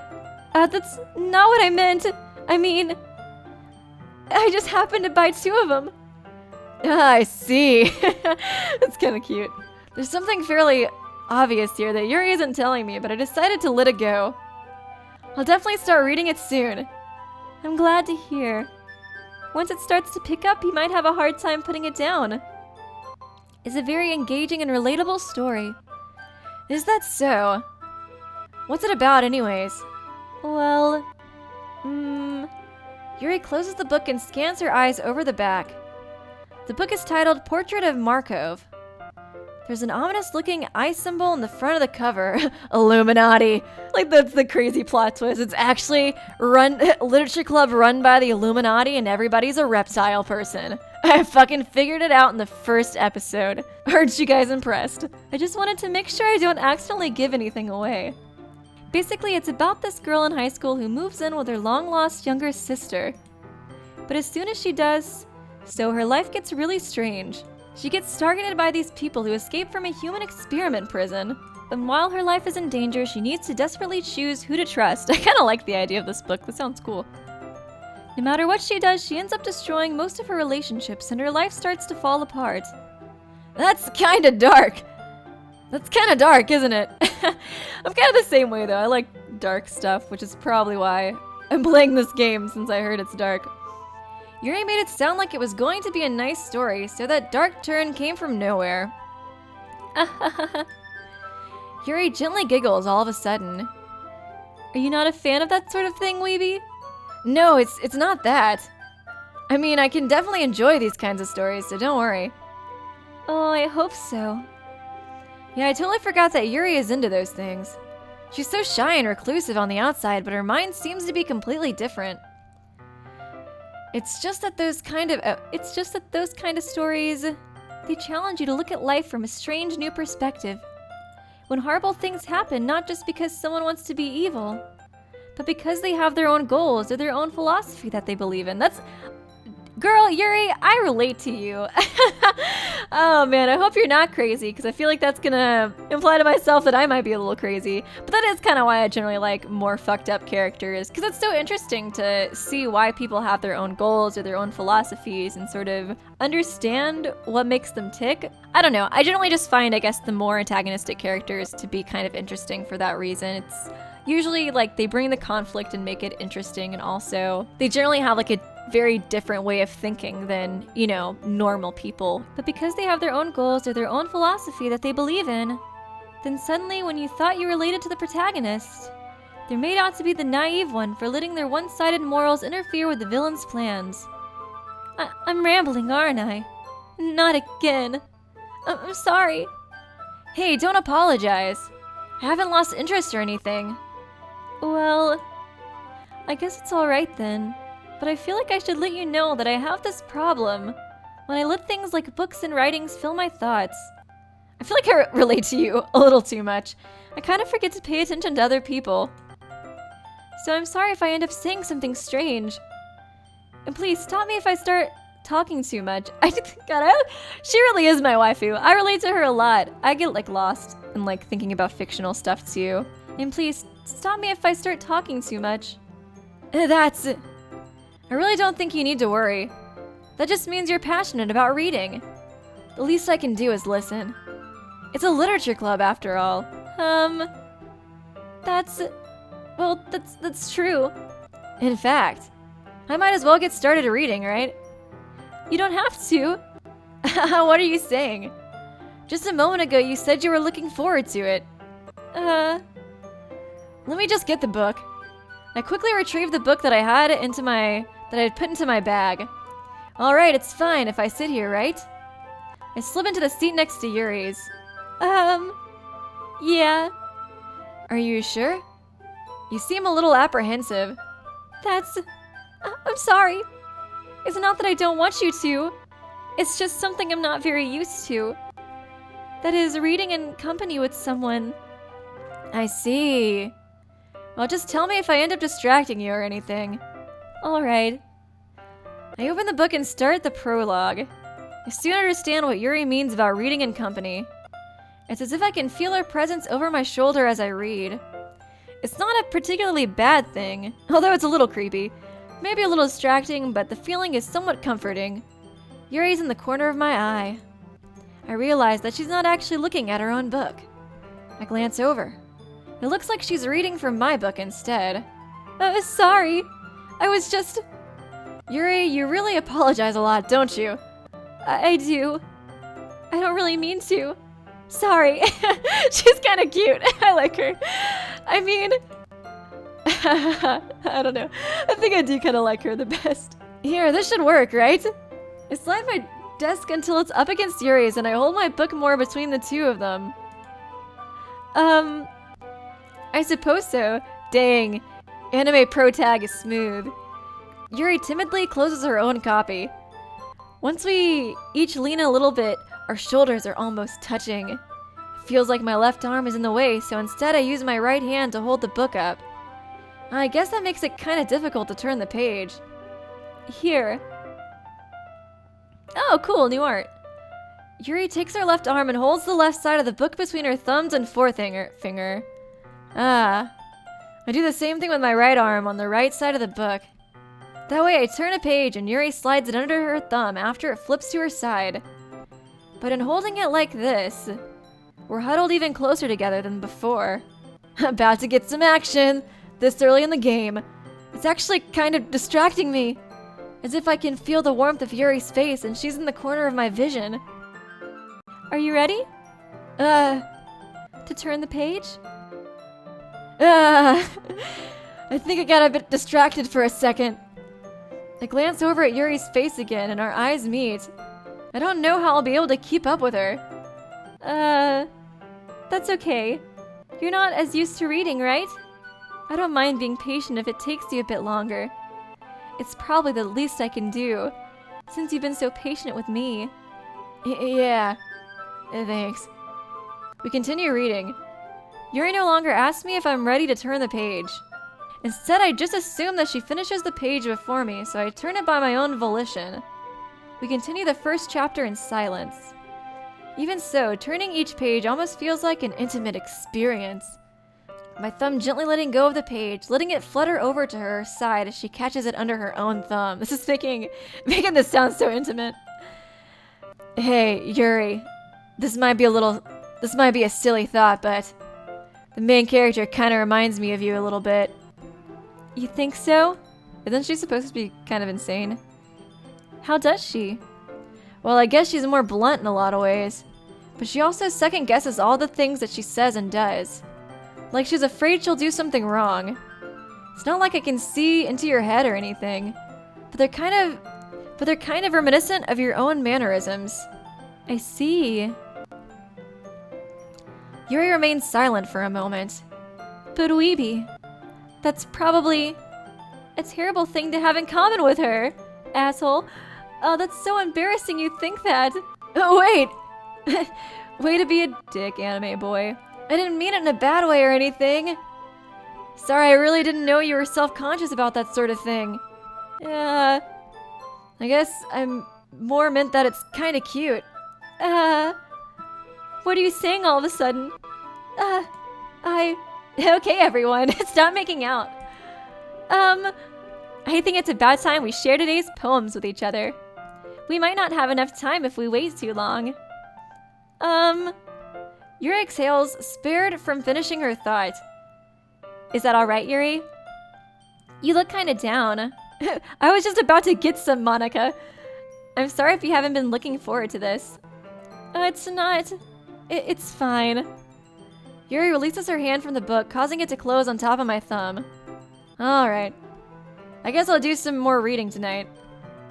Speaker 1: that's not what I meant. I mean... I just happened to buy 2 of them. Ah, I see. That's kind of cute. There's something fairly obvious here that Yuri isn't telling me, but I decided to let it go. I'll definitely start reading it soon. I'm glad to hear. Once it starts to pick up, you might have a hard time putting it down. It's a very engaging and relatable story. Is that so? What's it about anyways? Well... Yuri closes the book and scans her eyes over the back. The book is titled Portrait of Markov. There's an ominous-looking eye symbol in the front of the cover. Illuminati. Like, that's the crazy plot twist. It's actually literature club run by the Illuminati and everybody's a reptile person. I fucking figured it out in the first episode. Aren't you guys impressed? I just wanted to make sure I don't accidentally give anything away. Basically, it's about this girl in high school who moves in with her long-lost younger sister. But as soon as she does, so her life gets really strange. She gets targeted by these people who escape from a human experiment prison. And while her life is in danger, she needs to desperately choose who to trust. I kind of like the idea of this book. This sounds cool. No matter what she does, she ends up destroying most of her relationships and her life starts to fall apart. That's kind of dark. That's kind of dark, isn't it? I'm kind of the same way though. I like dark stuff, which is probably why I'm playing this game since I heard it's dark. Yuri made it sound like it was going to be a nice story, so that dark turn came from nowhere. Yuri gently giggles all of a sudden. Are you not a fan of that sort of thing, Weeby? No, it's not that. I mean, I can definitely enjoy these kinds of stories, so don't worry. Oh, I hope so. Yeah, I totally forgot that Yuri is into those things. She's so shy and reclusive on the outside, but her mind seems to be completely different. It's just that those kind of stories, they challenge you to look at life from a strange new perspective. When horrible things happen, not just because someone wants to be evil, but because they have their own goals or their own philosophy that they believe in. Girl, Yuri, I relate to you. Oh man, I hope you're not crazy, because I feel like that's gonna imply to myself that I might be a little crazy. But that is kind of why I generally like more fucked up characters, because it's so interesting to see why people have their own goals or their own philosophies and sort of understand what makes them tick. I don't know, I generally just find, I guess, the more antagonistic characters to be kind of interesting for that reason. Usually, like, they bring the conflict and make it interesting, and also they generally have like a very different way of thinking than, you know, normal people. But because they have their own goals or their own philosophy that they believe in, then suddenly when you thought you related to the protagonist, they're made out to be the naive one for letting their one-sided morals interfere with the villain's plans. I'm rambling, aren't I? Not again. I'm sorry. Hey, don't apologize. I haven't lost interest or anything. Well, I guess it's alright then. But I feel like I should let you know that I have this problem. When I let things like books and writings fill my thoughts, I feel like I relate to you a little too much. I kind of forget to pay attention to other people. So I'm sorry if I end up saying something strange. And please stop me if I start talking too much. She really is my waifu. I relate to her a lot. I get like lost in like thinking about fictional stuff too. And please stop me if I start talking too much. That's it. I really don't think you need to worry. That just means you're passionate about reading. The least I can do is listen. It's a literature club after all. That's true. In fact, I might as well get started reading, right? You don't have to. What are you saying? Just a moment ago you said you were looking forward to it. Let me just get the book. I quickly retrieved the book that I had put into my bag. Alright, it's fine if I sit here, right? I slip into the seat next to Yuri's. Yeah. Are you sure? You seem a little apprehensive. I'm sorry. It's not that I don't want you to. It's just something I'm not very used to. That is, reading in company with someone. I see. Well, just tell me if I end up distracting you or anything. Alright. I open the book and start the prologue. I soon understand what Yuri means about reading in company. It's as if I can feel her presence over my shoulder as I read. It's not a particularly bad thing, although it's a little creepy. Maybe a little distracting, but the feeling is somewhat comforting. Yuri's in the corner of my eye. I realize that she's not actually looking at her own book. I glance over. It looks like she's reading from my book instead. Sorry. I was just... Yuri, you really apologize a lot, don't you? I do. I don't really mean to. Sorry. She's kind of cute. I like her. I mean... I don't know. I think I do kind of like her the best. Here, this should work, right? I slide my desk until it's up against Yuri's and I hold my book more between the two of them. I suppose so. Dang. Anime pro tag is smooth. Yuri timidly closes her own copy. Once we each lean a little bit, our shoulders are almost touching. It feels like my left arm is in the way, so instead I use my right hand to hold the book up. I guess that makes it kind of difficult to turn the page. Here. Oh, cool, new art. Yuri takes her left arm and holds the left side of the book between her thumbs and forefinger. Ah. I do the same thing with my right arm on the right side of the book. That way I turn a page and Yuri slides it under her thumb after it flips to her side. But in holding it like this, we're huddled even closer together than before. About to get some action this early in the game. It's actually kind of distracting me. As if I can feel the warmth of Yuri's face and she's in the corner of my vision. Are you ready? To turn the page? I think I got a bit distracted for a second. I glance over at Yuri's face again and our eyes meet. I don't know how I'll be able to keep up with her. That's okay. You're not as used to reading, right? I don't mind being patient if it takes you a bit longer. It's probably the least I can do, since you've been so patient with me. Yeah. Thanks. We continue reading. Yuri no longer asks me if I'm ready to turn the page. Instead, I just assume that she finishes the page before me, so I turn it by my own volition. We continue the first chapter in silence. Even so, turning each page almost feels like an intimate experience. My thumb gently letting go of the page, letting it flutter over to her side as she catches it under her own thumb. This is making this sound so intimate. Hey, Yuri. This might be a silly thought, but The main character kinda reminds me of you a little bit. You think so? Isn't she supposed to be kind of insane? How does she? Well, I guess she's more blunt in a lot of ways. But she also second guesses all the things that she says and does. Like she's afraid she'll do something wrong. It's not like I can see into your head or anything. But they're kind of reminiscent of your own mannerisms. I see. Yuri remains silent for a moment. But Weeby, that's probably a terrible thing to have in common with her, asshole. Oh, that's so embarrassing you think that. Oh, wait. Way to be a dick, anime boy. I didn't mean it in a bad way or anything. Sorry, I really didn't know you were self-conscious about that sort of thing. I guess I'm more meant that it's kinda cute. What are you saying all of a sudden? Okay, everyone, stop making out. I think it's about time we share today's poems with each other. We might not have enough time if we wait too long. Yuri exhales, spared from finishing her thought. Is that alright, Yuri? You look kinda down. I was just about to get some, Monica. I'm sorry if you haven't been looking forward to this. It's not. It's fine. Yuri releases her hand from the book, causing it to close on top of my thumb. Alright. I guess I'll do some more reading tonight.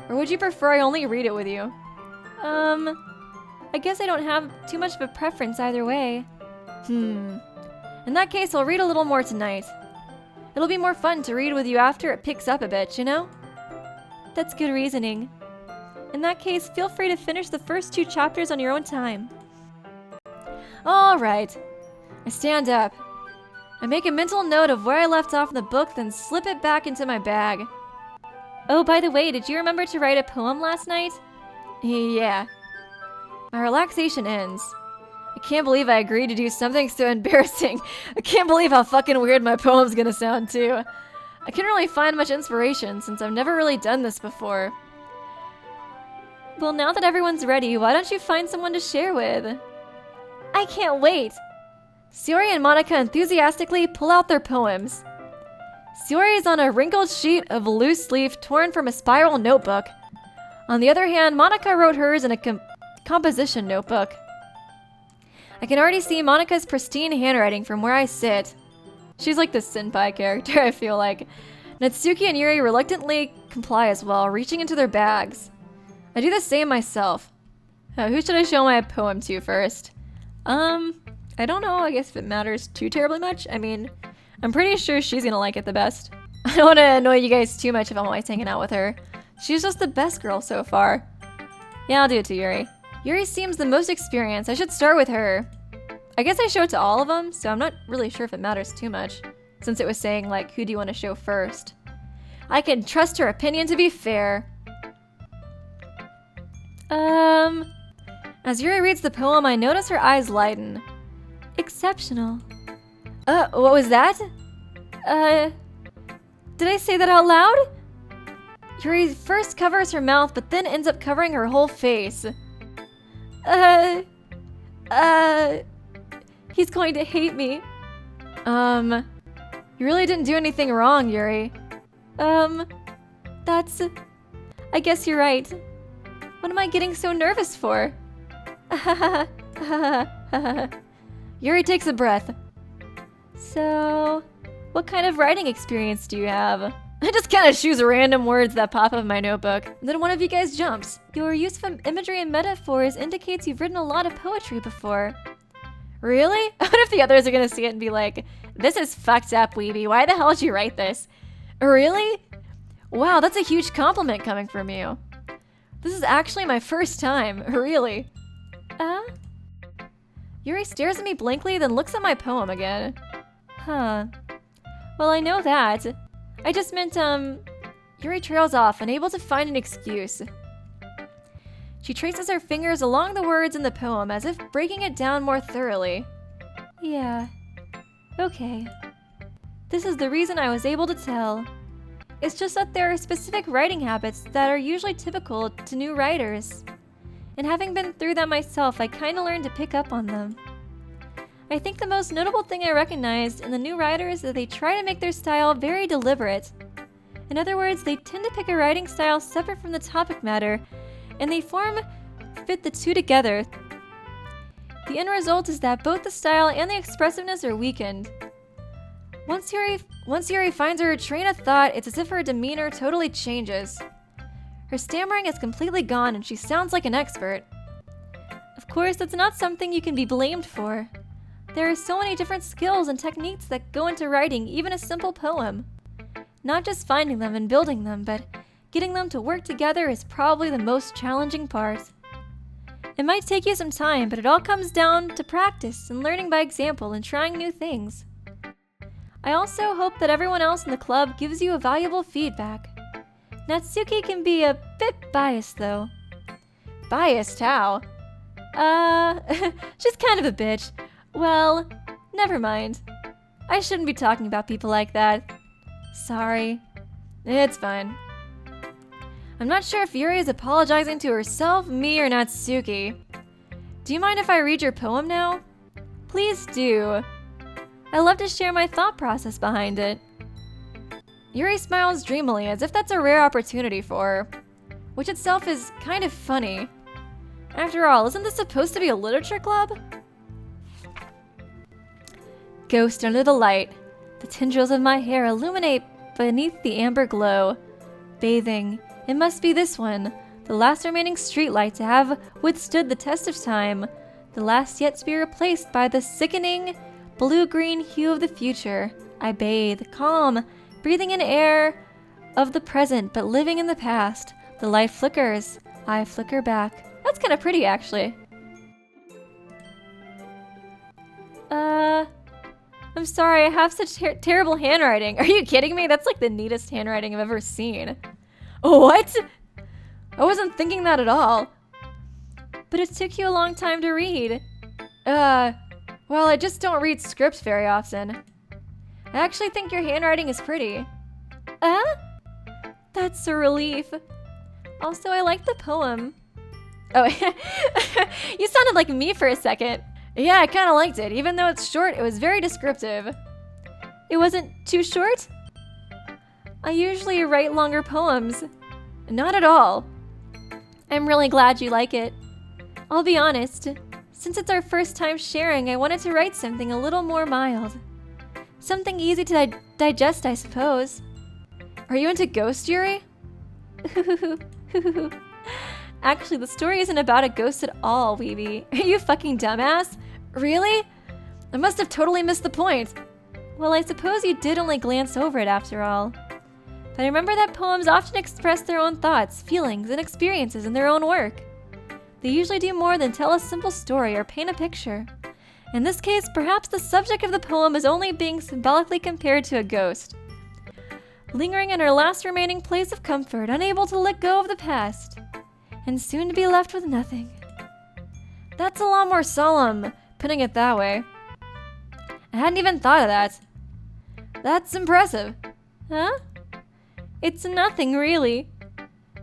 Speaker 1: Or would you prefer I only read it with you? I guess I don't have too much of a preference either way. In that case, I'll read a little more tonight. It'll be more fun to read with you after it picks up a bit, you know? That's good reasoning. In that case, feel free to finish the first 2 chapters on your own time. Alright. I stand up. I make a mental note of where I left off in the book, then slip it back into my bag. Oh, by the way, did you remember to write a poem last night? Yeah. My relaxation ends. I can't believe I agreed to do something so embarrassing. I can't believe how fucking weird my poem's gonna sound, too. I couldn't really find much inspiration since I've never really done this before. Well, now that everyone's ready, why don't you find someone to share with? I can't wait! Sayori and Monica enthusiastically pull out their poems. Sayori is on a wrinkled sheet of loose leaf torn from a spiral notebook. On the other hand, Monica wrote hers in a composition notebook. I can already see Monica's pristine handwriting from where I sit. She's like the senpai character, I feel like. Natsuki and Yuri reluctantly comply as well, reaching into their bags. I do the same myself. Who should I show my poem to first? I don't know, I guess if it matters too terribly much. I mean, I'm pretty sure she's gonna like it the best. I don't want to annoy you guys too much if I'm always hanging out with her. She's just the best girl so far. Yeah, I'll do it to Yuri. Yuri seems the most experienced. I should start with her. I guess I show it to all of them, so I'm not really sure if it matters too much, since it was saying, like, who do you want to show first? I can trust her opinion to be fair. As Yuri reads the poem, I notice her eyes lighten. Exceptional. What was that? Did I say that out loud? Yuri first covers her mouth, but then ends up covering her whole face. He's going to hate me. You really didn't do anything wrong, Yuri. That's... I guess you're right. What am I getting so nervous for? Yuri takes a breath. So, what kind of writing experience do you have? I just kind of choose random words that pop up in my notebook. Then one of you guys jumps. Your use of imagery and metaphors indicates you've written a lot of poetry before. Really? I wonder if the others are gonna see it and be like, this is fucked up, Weeby. Why the hell did you write this? Really? Wow, that's a huge compliment coming from you. This is actually my first time. Really? Yuri stares at me blankly, then looks at my poem again. Huh. Well, I know that. I just meant, Yuri trails off, unable to find an excuse. She traces her fingers along the words in the poem, as if breaking it down more thoroughly. Yeah. Okay. This is the reason I was able to tell. It's just that there are specific writing habits that are usually typical to new writers. And having been through that myself, I kinda learned to pick up on them. I think the most notable thing I recognized in the new writers is that they try to make their style very deliberate. In other words, they tend to pick a writing style separate from the topic matter, and they fit the two together. The end result is that both the style and the expressiveness are weakened. Once Yuri finds her train of thought, it's as if her demeanor totally changes. Her stammering is completely gone and she sounds like an expert. Of course, that's not something you can be blamed for. There are so many different skills and techniques that go into writing even a simple poem. Not just finding them and building them, but getting them to work together is probably the most challenging part. It might take you some time, but it all comes down to practice and learning by example and trying new things. I also hope that everyone else in the club gives you a valuable feedback. Natsuki can be a bit biased though. Biased how? She's kind of a bitch. Well, never mind. I shouldn't be talking about people like that. Sorry. It's fine. I'm not sure if Yuri is apologizing to herself, me, or Natsuki. Do you mind if I read your poem now? Please do. I love to share my thought process behind it. Yuri smiles dreamily as if that's a rare opportunity for her, which itself is kind of funny. After all, isn't this supposed to be a literature club? Ghost under the light. The tendrils of my hair illuminate beneath the amber glow. Bathing. It must be this one, the last remaining streetlight to have withstood the test of time, the last yet to be replaced by the sickening blue-green hue of the future. I bathe, calm, breathing in air of the present but living in the past. The light flickers. I flicker back. That's kind of pretty, actually. I'm sorry, I have such terrible handwriting. Are you kidding me? That's like the neatest handwriting I've ever seen. What? I wasn't thinking that at all. But it took you a long time to read. Well, I just don't read scripts very often. I actually think your handwriting is pretty. That's a relief. Also, I like the poem. Oh, you sounded like me for a second. Yeah, I kind of liked it. Even though it's short, it was very descriptive. It wasn't too short? I usually write longer poems. Not at all. I'm really glad you like it. I'll be honest. Since it's our first time sharing, I wanted to write something a little more mild. Something easy to digest, I suppose. Are you into ghosts, Yuri? Actually, the story isn't about a ghost at all, Weeby. Are you fucking dumbass? Really? I must have totally missed the point. Well, I suppose you did only glance over it after all. But I remember that poems often express their own thoughts, feelings, and experiences in their own work. They usually do more than tell a simple story or paint a picture. In this case, perhaps the subject of the poem is only being symbolically compared to a ghost. Lingering in her last remaining place of comfort, unable to let go of the past, and soon to be left with nothing. That's a lot more solemn, putting it that way. I hadn't even thought of that. That's impressive. Huh? It's nothing, really.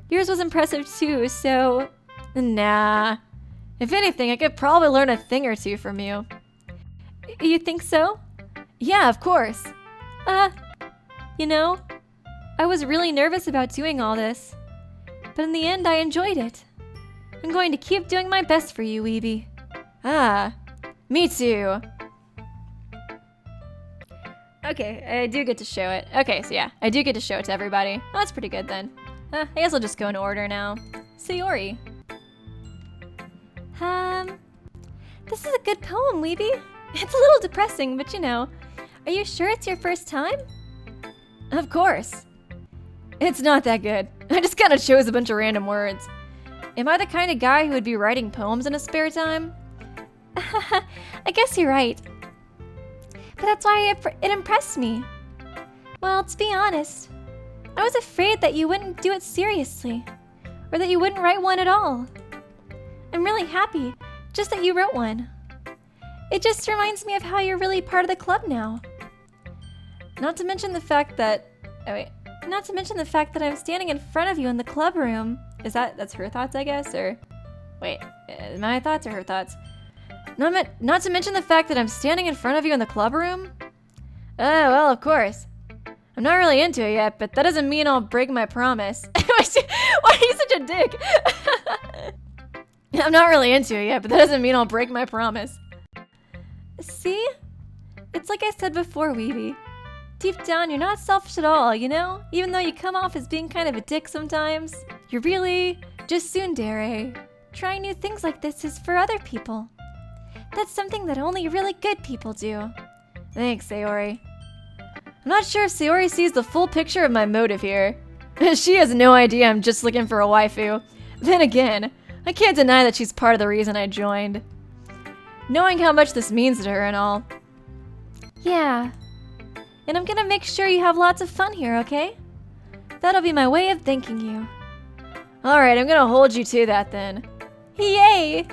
Speaker 1: Yours was impressive too, so... Nah. If anything, I could probably learn a thing or two from you. You think so? Yeah, of course. You know, I was really nervous about doing all this. But in the end, I enjoyed it. I'm going to keep doing my best for you, Weeby. Me too. Okay, I do get to show it. Okay, so yeah, I do get to show it to everybody. Oh, that's pretty good then. I guess I'll just go in order now. Sayori. This is a good poem, Weeby. It's a little depressing, but you know. Are you sure it's your first time? Of course. It's not that good. I just kind of chose a bunch of random words. Am I the kind of guy who would be writing poems in his spare time? I guess you're right. But that's why it impressed me. Well, to be honest, I was afraid that you wouldn't do it seriously, or that you wouldn't write one at all. I'm really happy just that you wrote one. It just reminds me of how you're really part of the club now. Not to mention the fact that I'm standing in front of you in the club room. That's her thoughts, I guess, or wait, my thoughts or her thoughts? Not to mention the fact that I'm standing in front of you in the club room? Oh, well, of course. I'm not really into it yet, but that doesn't mean I'll break my promise. Why are you such a dick? I'm not really into it yet, but that doesn't mean I'll break my promise. See? It's like I said before, Weeby. Deep down, you're not selfish at all, you know? Even though you come off as being kind of a dick sometimes, you're really just tsundere. Trying new things like this is for other people. That's something that only really good people do. Thanks, Sayori. I'm not sure if Sayori sees the full picture of my motive here. She has no idea I'm just looking for a waifu. Then again, I can't deny that she's part of the reason I joined. Knowing how much this means to her and all. Yeah. And I'm gonna make sure you have lots of fun here, okay? That'll be my way of thanking you. Alright, I'm gonna hold you to that then. Yay!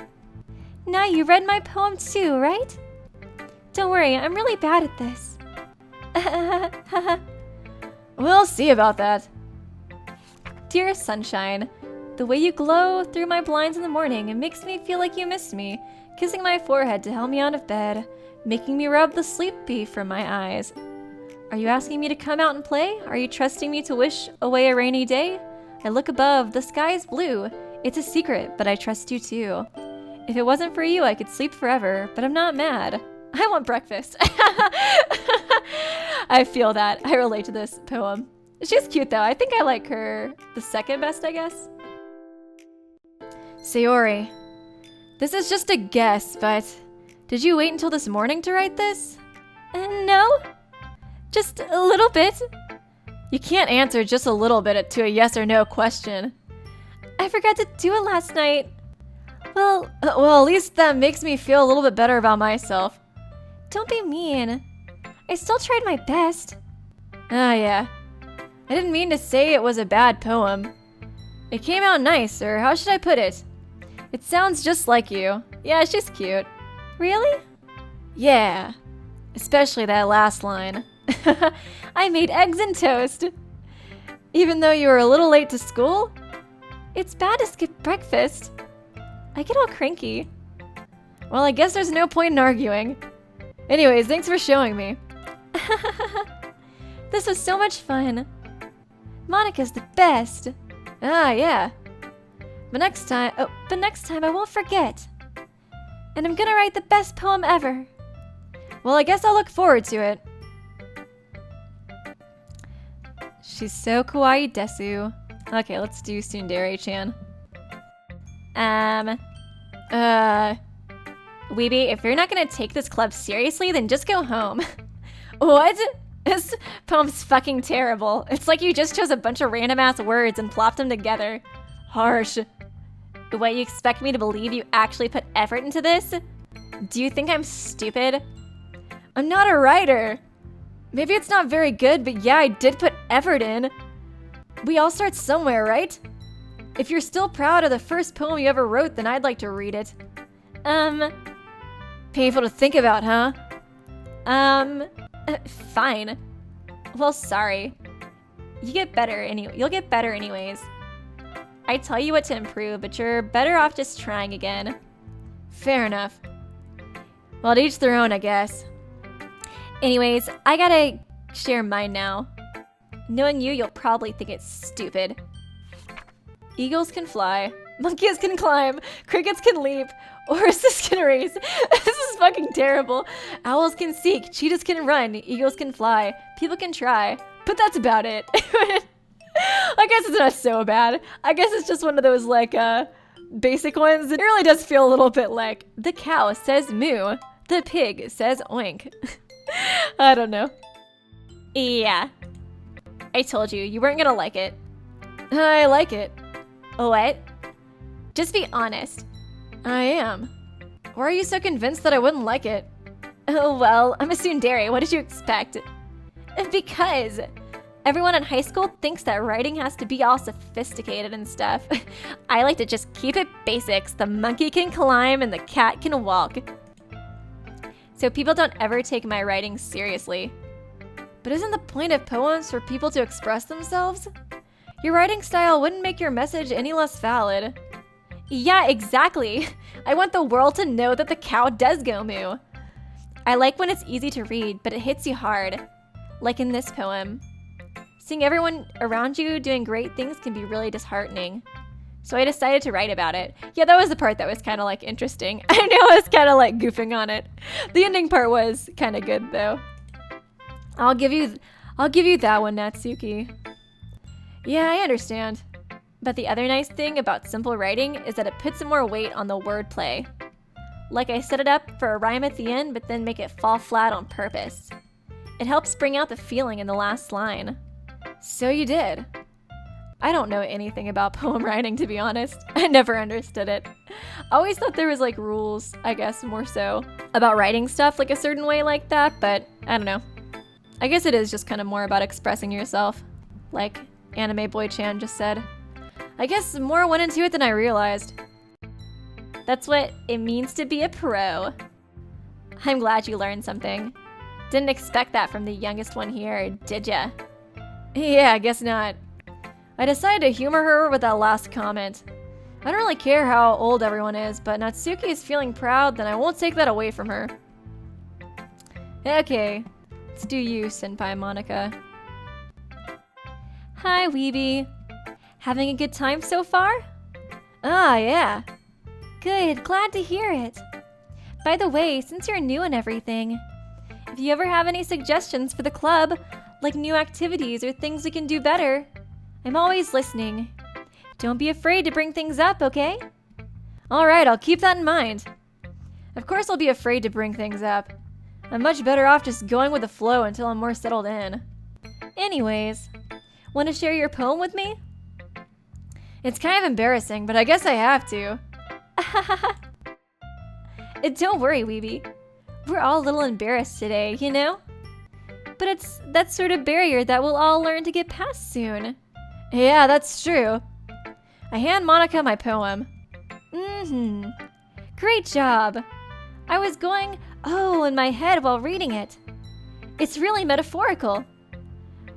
Speaker 1: Now you read my poem too, right? Don't worry, I'm really bad at this. We'll see about that. Dear sunshine, the way you glow through my blinds in the morning, it makes me feel like you missed me, kissing my forehead to help me out of bed, making me rub the sleepy from my eyes. Are you asking me to come out and play? Are you trusting me to wish away a rainy day? I look above, the sky is blue. It's a secret, but I trust you too. If it wasn't for you, I could sleep forever, but I'm not mad. I want breakfast. I feel that. I relate to this poem. She's cute though. I think I like her the second best, I guess. Sayori, this is just a guess, but did you wait until this morning to write this? No. Just a little bit. You can't answer just a little bit to a yes or no question. I forgot to do it last night. Well, at least that makes me feel a little bit better about myself. Don't be mean. I still tried my best. Ah, yeah. I didn't mean to say it was a bad poem. It came out nice, or how should I put it? It sounds just like you. Yeah, she's cute. Really? Yeah. Especially that last line. I made eggs and toast. Even though you were a little late to school? It's bad to skip breakfast. I get all cranky. Well, I guess there's no point in arguing. Anyways, thanks for showing me. This was so much fun. Monica's the best. Ah, yeah. But next time I won't forget. And I'm gonna write the best poem ever. Well, I guess I'll look forward to it. She's so kawaii desu. Okay, let's do tsundere-chan. Weeby, if you're not gonna take this club seriously, then just go home. What? This poem's fucking terrible. It's like you just chose a bunch of random ass words and plopped them together. Harsh. What, you expect me to believe you actually put effort into this? Do you think I'm stupid? I'm not a writer. Maybe it's not very good, but yeah, I did put effort in. We all start somewhere, right? If you're still proud of the first poem you ever wrote, then I'd like to read it. Painful to think about, huh? Fine. Well, sorry. You'll get better anyways. I tell you what to improve, but you're better off just trying again. Fair enough. Well, to each their own, I guess. Anyways, I gotta share mine now. Knowing you, you'll probably think it's stupid. Eagles can fly, monkeys can climb, crickets can leap, horses can race. This is fucking terrible. Owls can seek, cheetahs can run, eagles can fly, people can try, but that's about it. I guess it's not so bad. I guess it's just one of those like basic ones. It really does feel a little bit like the cow says moo, the pig says oink. I don't know. Yeah. I told you, you weren't gonna like it. I like it. What? Just be honest. I am. Why are you so convinced that I wouldn't like it? Oh well, I'm a tsundere, what did you expect? Because everyone in high school thinks that writing has to be all sophisticated and stuff. I like to just keep it basics. The monkey can climb and the cat can walk. So people don't ever take my writing seriously. But isn't the point of poems for people to express themselves? Your writing style wouldn't make your message any less valid. Yeah, exactly. I want the world to know that the cow does go moo. I like when it's easy to read, but it hits you hard. Like in this poem. Seeing everyone around you doing great things can be really disheartening. So I decided to write about it. Yeah, that was the part that was kind of like interesting. I know I was kind of like goofing on it. The ending part was kind of good though. I'll give you that one, Natsuki. Yeah, I understand. But the other nice thing about simple writing is that it puts some more weight on the wordplay. Like I set it up for a rhyme at the end, but then make it fall flat on purpose. It helps bring out the feeling in the last line. So you did. I don't know anything about poem writing, to be honest. I never understood it. I always thought there was like rules, I guess more so, about writing stuff like a certain way like that, but I don't know. I guess it is just kind of more about expressing yourself, like Anime Boy Chan just said. I guess more went into it than I realized. That's what it means to be a pro. I'm glad you learned something. Didn't expect that from the youngest one here, did ya? Yeah, I guess not. I decided to humor her with that last comment. I don't really care how old everyone is, but Natsuki is feeling proud, then I won't take that away from her. Okay, let's do you, Senpai Monica. Hi, Weeby. Having a good time so far? Ah, yeah. Good, glad to hear it. By the way, since you're new and everything, if you ever have any suggestions for the club, like new activities or things we can do better, I'm always listening. Don't be afraid to bring things up, okay? Alright, I'll keep that in mind. Of course I'll be afraid to bring things up. I'm much better off just going with the flow until I'm more settled in. Anyways, want to share your poem with me? It's kind of embarrassing, but I guess I have to. Don't worry, Weeby. We're all a little embarrassed today, you know? But it's that sort of barrier that we'll all learn to get past soon. Yeah, that's true. I hand Monica my poem. Great job. I was going, oh, in my head while reading it. It's really metaphorical.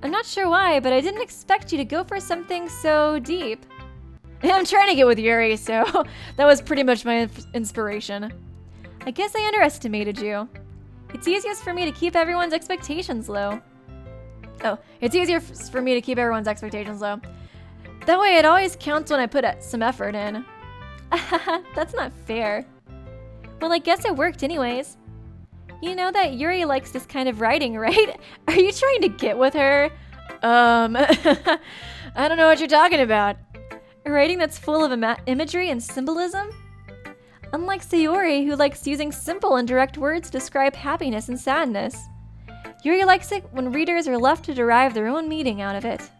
Speaker 1: I'm not sure why, but I didn't expect you to go for something so deep. I'm trying to get with Yuri, so that was pretty much my inspiration. I guess I underestimated you. It's easiest for me to keep everyone's expectations low. Oh, it's easier for me to keep everyone's expectations low. That way it always counts when I put some effort in. That's not fair. Well, I guess it worked anyways. You know that Yuri likes this kind of writing, right? Are you trying to get with her? I don't know what you're talking about. Writing that's full of imagery and symbolism? Unlike Sayori, who likes using simple and direct words to describe happiness and sadness. Yuri likes it when readers are left to derive their own meaning out of it.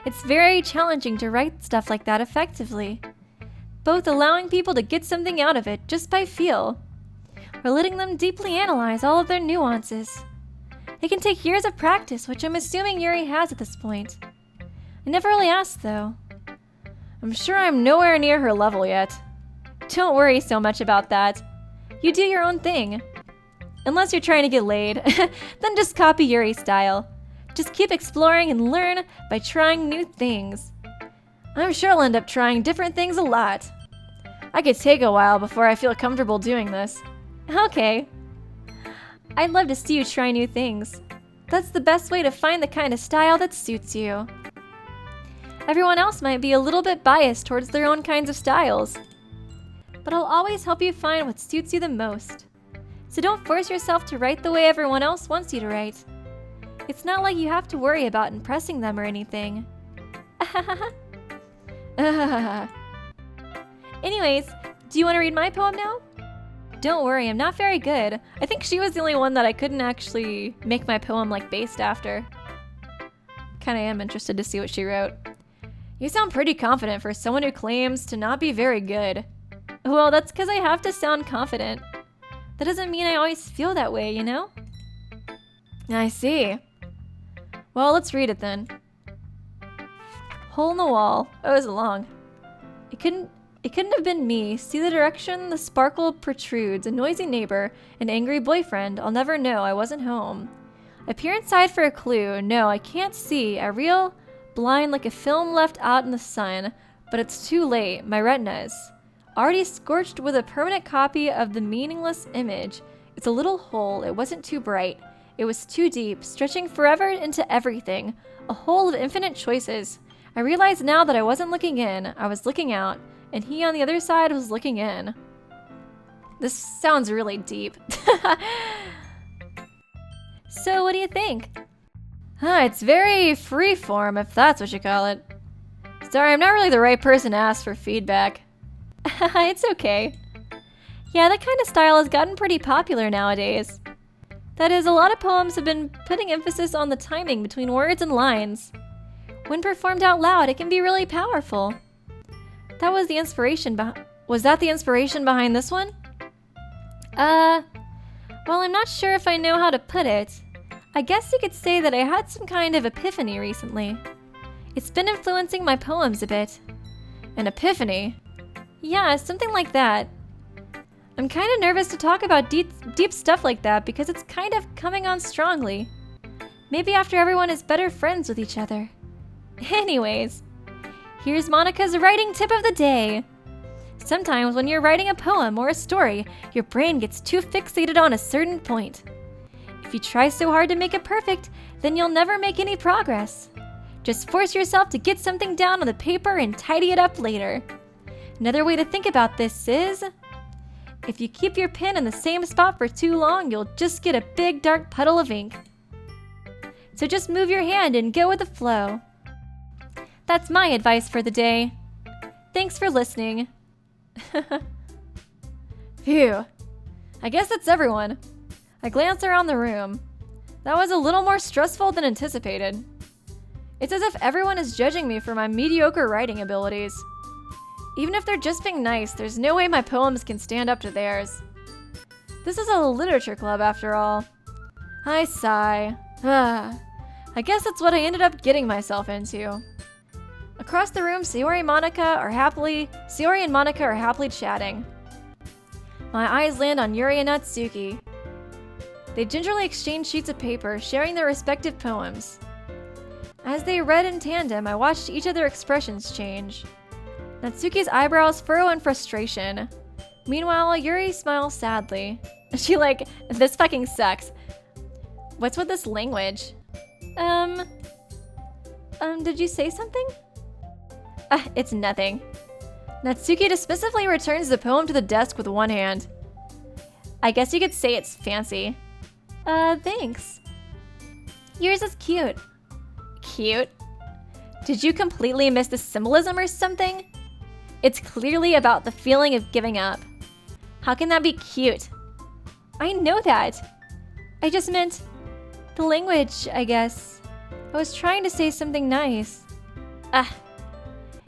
Speaker 1: It's very challenging to write stuff like that effectively, both allowing people to get something out of it just by feel, or letting them deeply analyze all of their nuances. It can take years of practice, which I'm assuming Yuri has at this point. I never really asked, though. I'm sure I'm nowhere near her level yet. Don't worry so much about that. You do your own thing. Unless you're trying to get laid, then just copy Yuri's style. Just keep exploring and learn by trying new things. I'm sure I'll end up trying different things a lot. I could take a while before I feel comfortable doing this. Okay. I'd love to see you try new things. That's the best way to find the kind of style that suits you. Everyone else might be a little bit biased towards their own kinds of styles, but I'll always help you find what suits you the most. So don't force yourself to write the way everyone else wants you to write. It's not like you have to worry about impressing them or anything. Anyways, do you want to read my poem now? Don't worry, I'm not very good. I think she was the only one that I couldn't actually make my poem like based after. Kinda am interested to see what she wrote. You sound pretty confident for someone who claims to not be very good. Well, that's because I have to sound confident. That doesn't mean I always feel that way, you know? I see. Well, let's read it then. Hole in the wall. Oh, it was long. It couldn't have been me. See the direction the sparkle protrudes. A noisy neighbor. An angry boyfriend. I'll never know. I wasn't home. I peer inside for a clue. No, I can't see. A real blind like a film left out in the sun. But it's too late. My retina is already scorched with a permanent copy of the meaningless image. It's a little hole. It wasn't too bright. It was too deep, stretching forever into everything. A hole of infinite choices. I realized now that I wasn't looking in. I was looking out. And he on the other side was looking in. This sounds really deep. So what do you think? It's very freeform, if that's what you call it. Sorry, I'm not really the right person to ask for feedback. It's okay. Yeah, that kind of style has gotten pretty popular nowadays. That is, a lot of poems have been putting emphasis on the timing between words and lines. When performed out loud, it can be really powerful. That was the inspiration was that the inspiration behind this one? Well, I'm not sure if I know how to put it. I guess you could say that I had some kind of epiphany recently. It's been influencing my poems a bit. An epiphany? Yeah, something like that. I'm kind of nervous to talk about deep stuff like that because it's kind of coming on strongly. Maybe after everyone is better friends with each other. Anyways, here's Monica's writing tip of the day. Sometimes when you're writing a poem or a story, your brain gets too fixated on a certain point. If you try so hard to make it perfect, then you'll never make any progress. Just force yourself to get something down on the paper and tidy it up later. Another way to think about this is, if you keep your pen in the same spot for too long, you'll just get a big dark puddle of ink. So just move your hand and go with the flow. That's my advice for the day. Thanks for listening. Phew. I guess that's everyone. I glanced around the room. That was a little more stressful than anticipated. It's as if everyone is judging me for my mediocre writing abilities. Even if they're just being nice, there's no way my poems can stand up to theirs. This is a literature club after all. I sigh. I guess that's what I ended up getting myself into. Across the room, Sayori and Monica are happily chatting. My eyes land on Yuri and Natsuki. They gingerly exchange sheets of paper, sharing their respective poems. As they read in tandem, I watched each of their expressions change. Natsuki's eyebrows furrow in frustration. Meanwhile, Yuri smiles sadly. She like, this fucking sucks. What's with this language? Did you say something? It's nothing. Natsuki dismissively returns the poem to the desk with one hand. I guess you could say it's fancy. Thanks. Yours is cute. Cute? Did you completely miss the symbolism or something? It's clearly about the feeling of giving up. How can that be cute? I know that. I just meant the language, I guess. I was trying to say something nice.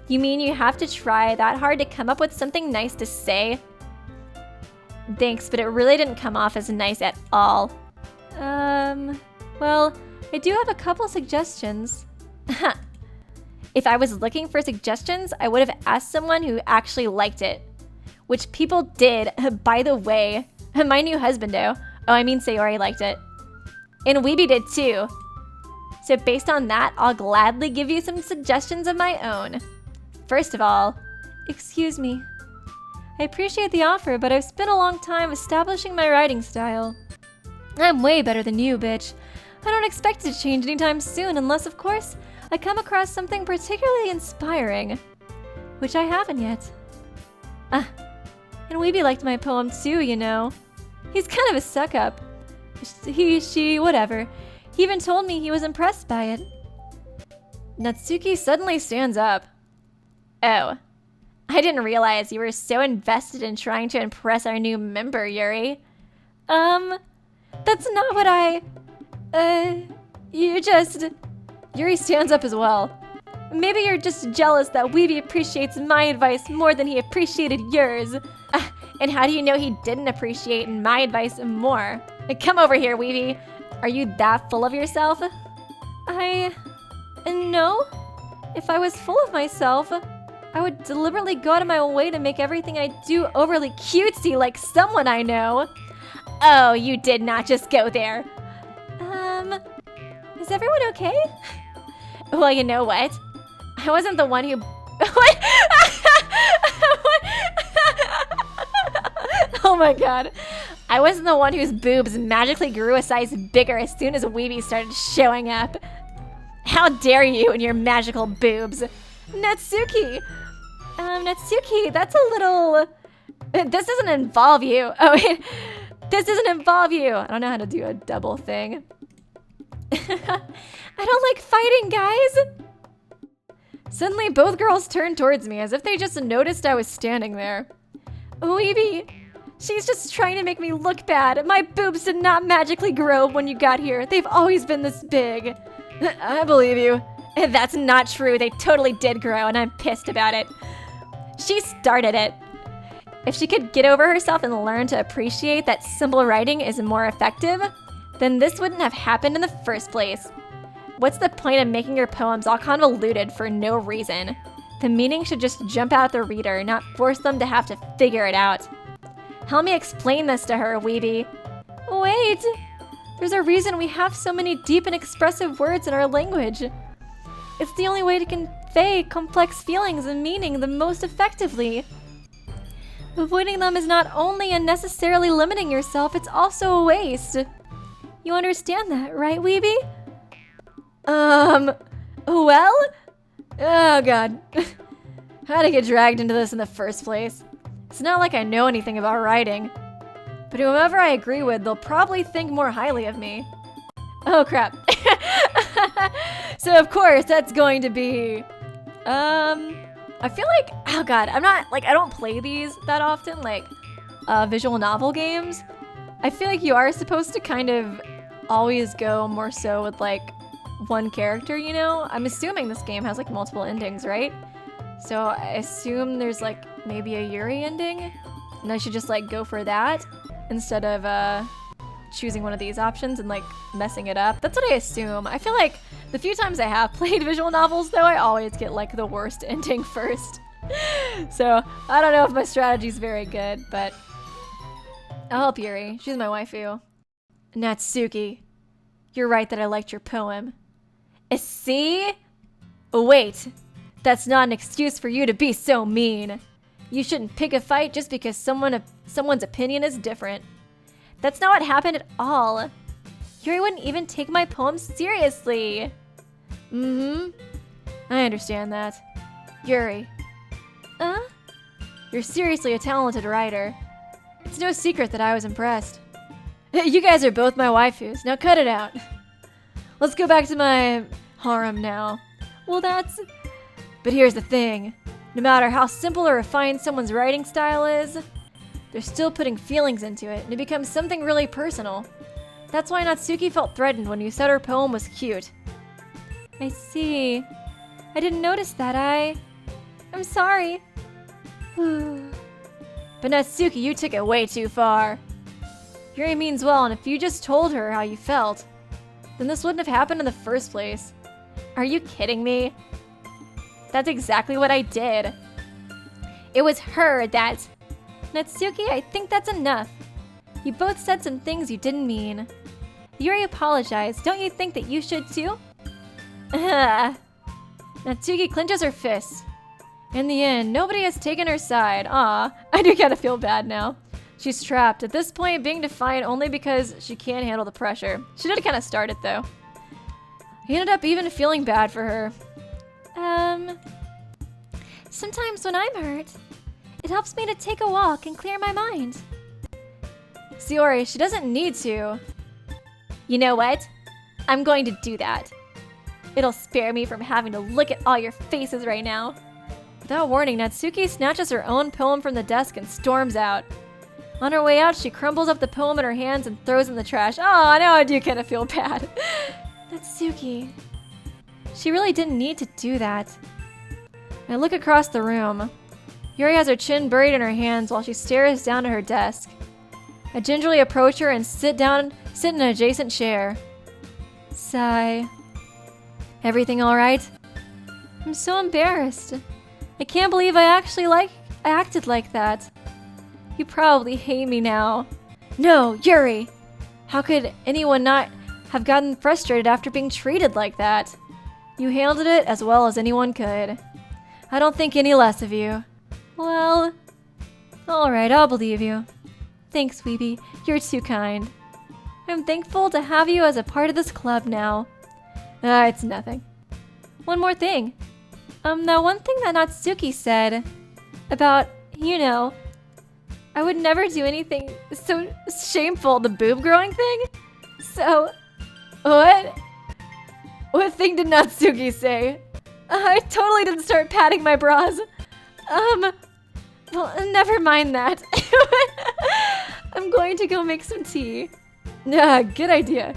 Speaker 1: You mean you have to try that hard to come up with something nice to say? Thanks, but it really didn't come off as nice at all. Well, I do have a couple suggestions. If I was looking for suggestions, I would have asked someone who actually liked it. Which people did, by the way. My new husbando. Oh, I mean Sayori liked it. And Weeby did too. So based on that, I'll gladly give you some suggestions of my own. First of all, excuse me. I appreciate the offer, but I've spent a long time establishing my writing style. I'm way better than you, bitch. I don't expect it to change anytime soon unless, of course, I come across something particularly inspiring. Which I haven't yet. And Weeby liked my poem too, you know. He's kind of a suck-up. He, she, whatever. He even told me he was impressed by it. Natsuki suddenly stands up. Oh. I didn't realize you were so invested in trying to impress our new member, Yuri. That's not what Yuri stands up as well. Maybe you're just jealous that Weeby appreciates my advice more than he appreciated yours. And how do you know he didn't appreciate my advice more? Come over here, Weeby. Are you that full of yourself? No. If I was full of myself, I would deliberately go out of my way to make everything I do overly cutesy like someone I know. Oh, you did not just go there. Is everyone okay? Well, you know what? I wasn't the one who... What? Oh my god. I wasn't the one whose boobs magically grew a size bigger as soon as Weeby started showing up. How dare you and your magical boobs. Natsuki. Natsuki, that's a little... This doesn't involve you. Oh wait, this doesn't involve you. I don't know how to do a double thing. I don't like fighting, guys. Suddenly, both girls turned towards me as if they just noticed I was standing there. Weeby, she's just trying to make me look bad. My boobs did not magically grow when you got here. They've always been this big. I believe you. That's not true. They totally did grow, and I'm pissed about it. She started it. If she could get over herself and learn to appreciate that simple writing is more effective, then this wouldn't have happened in the first place. What's the point of making your poems all convoluted for no reason? The meaning should just jump out at the reader, not force them to have to figure it out. Help me explain this to her, Weeby. Wait! There's a reason we have so many deep and expressive words in our language. It's the only way to convey complex feelings and meaning the most effectively. Avoiding them is not only unnecessarily limiting yourself, it's also a waste. You understand that, right, Weeby? Well? Oh god. How'd I get dragged into this in the first place? It's not like I know anything about writing. But whomever I agree with, they'll probably think more highly of me. Oh crap. So of course, that's going to be... I feel like, oh god, I'm not, like, I don't play these that often, like, visual novel games. I feel like you are supposed to kind of always go more so with, like, one character, you know? I'm assuming this game has, like, multiple endings, right? So I assume there's, like, maybe a Yuri ending, and I should just, like, go for that instead of, choosing one of these options and, like, messing it up. That's what I assume. I feel like the few times I have played visual novels, though, I always get, like, the worst ending first. So, I don't know if my strategy's very good, but I'll help Yuri. She's my waifu. Natsuki, you're right that I liked your poem. See? Wait, that's not an excuse for you to be so mean. You shouldn't pick a fight just because someone's opinion is different. That's not what happened at all. Yuri wouldn't even take my poem seriously. I understand that. Yuri. You're seriously a talented writer. It's no secret that I was impressed. You guys are both my waifus. Now cut it out. Let's go back to my harem now. Well, But here's the thing. No matter how simple or refined someone's writing style is, they're still putting feelings into it, and it becomes something really personal. That's why Natsuki felt threatened when you said her poem was cute. I see. I didn't notice that. I'm sorry. But Natsuki, you took it way too far. Yuri means well, and if you just told her how you felt, then this wouldn't have happened in the first place. Are you kidding me? That's exactly what I did. It was her that... Natsuki, I think that's enough. You both said some things you didn't mean. Yuri apologized. Don't you think that you should too? Natsuki clenches her fists. In the end, nobody has taken her side. Aw, I do kind of feel bad now. She's trapped, at this point being defiant only because she can't handle the pressure. She did kind of start it though. He ended up even feeling bad for her. Sometimes when I'm hurt, it helps me to take a walk and clear my mind. Sayori, she doesn't need to. You know what? I'm going to do that. It'll spare me from having to look at all your faces right now. Without warning, Natsuki snatches her own poem from the desk and storms out. On her way out, she crumbles up the poem in her hands and throws it in the trash. Oh, now I do kind of feel bad. Natsuki. She really didn't need to do that. I look across the room. Yuri has her chin buried in her hands while she stares down at her desk. I gingerly approach her and sit in an adjacent chair. Sigh. Everything alright? I'm so embarrassed. I can't believe I acted like that. You probably hate me now. No, Yuri! How could anyone not have gotten frustrated after being treated like that? You handled it as well as anyone could. I don't think any less of you. Well, alright, I'll believe you. Thanks, Weeby. You're too kind. I'm thankful to have you as a part of this club now. It's nothing. One more thing. That one thing that Natsuki said about, you know, I would never do anything so shameful, the boob growing thing? So, what? What thing did Natsuki say? I totally didn't start patting my bras. Well, never mind that. I'm going to go make some tea. Nah, good idea.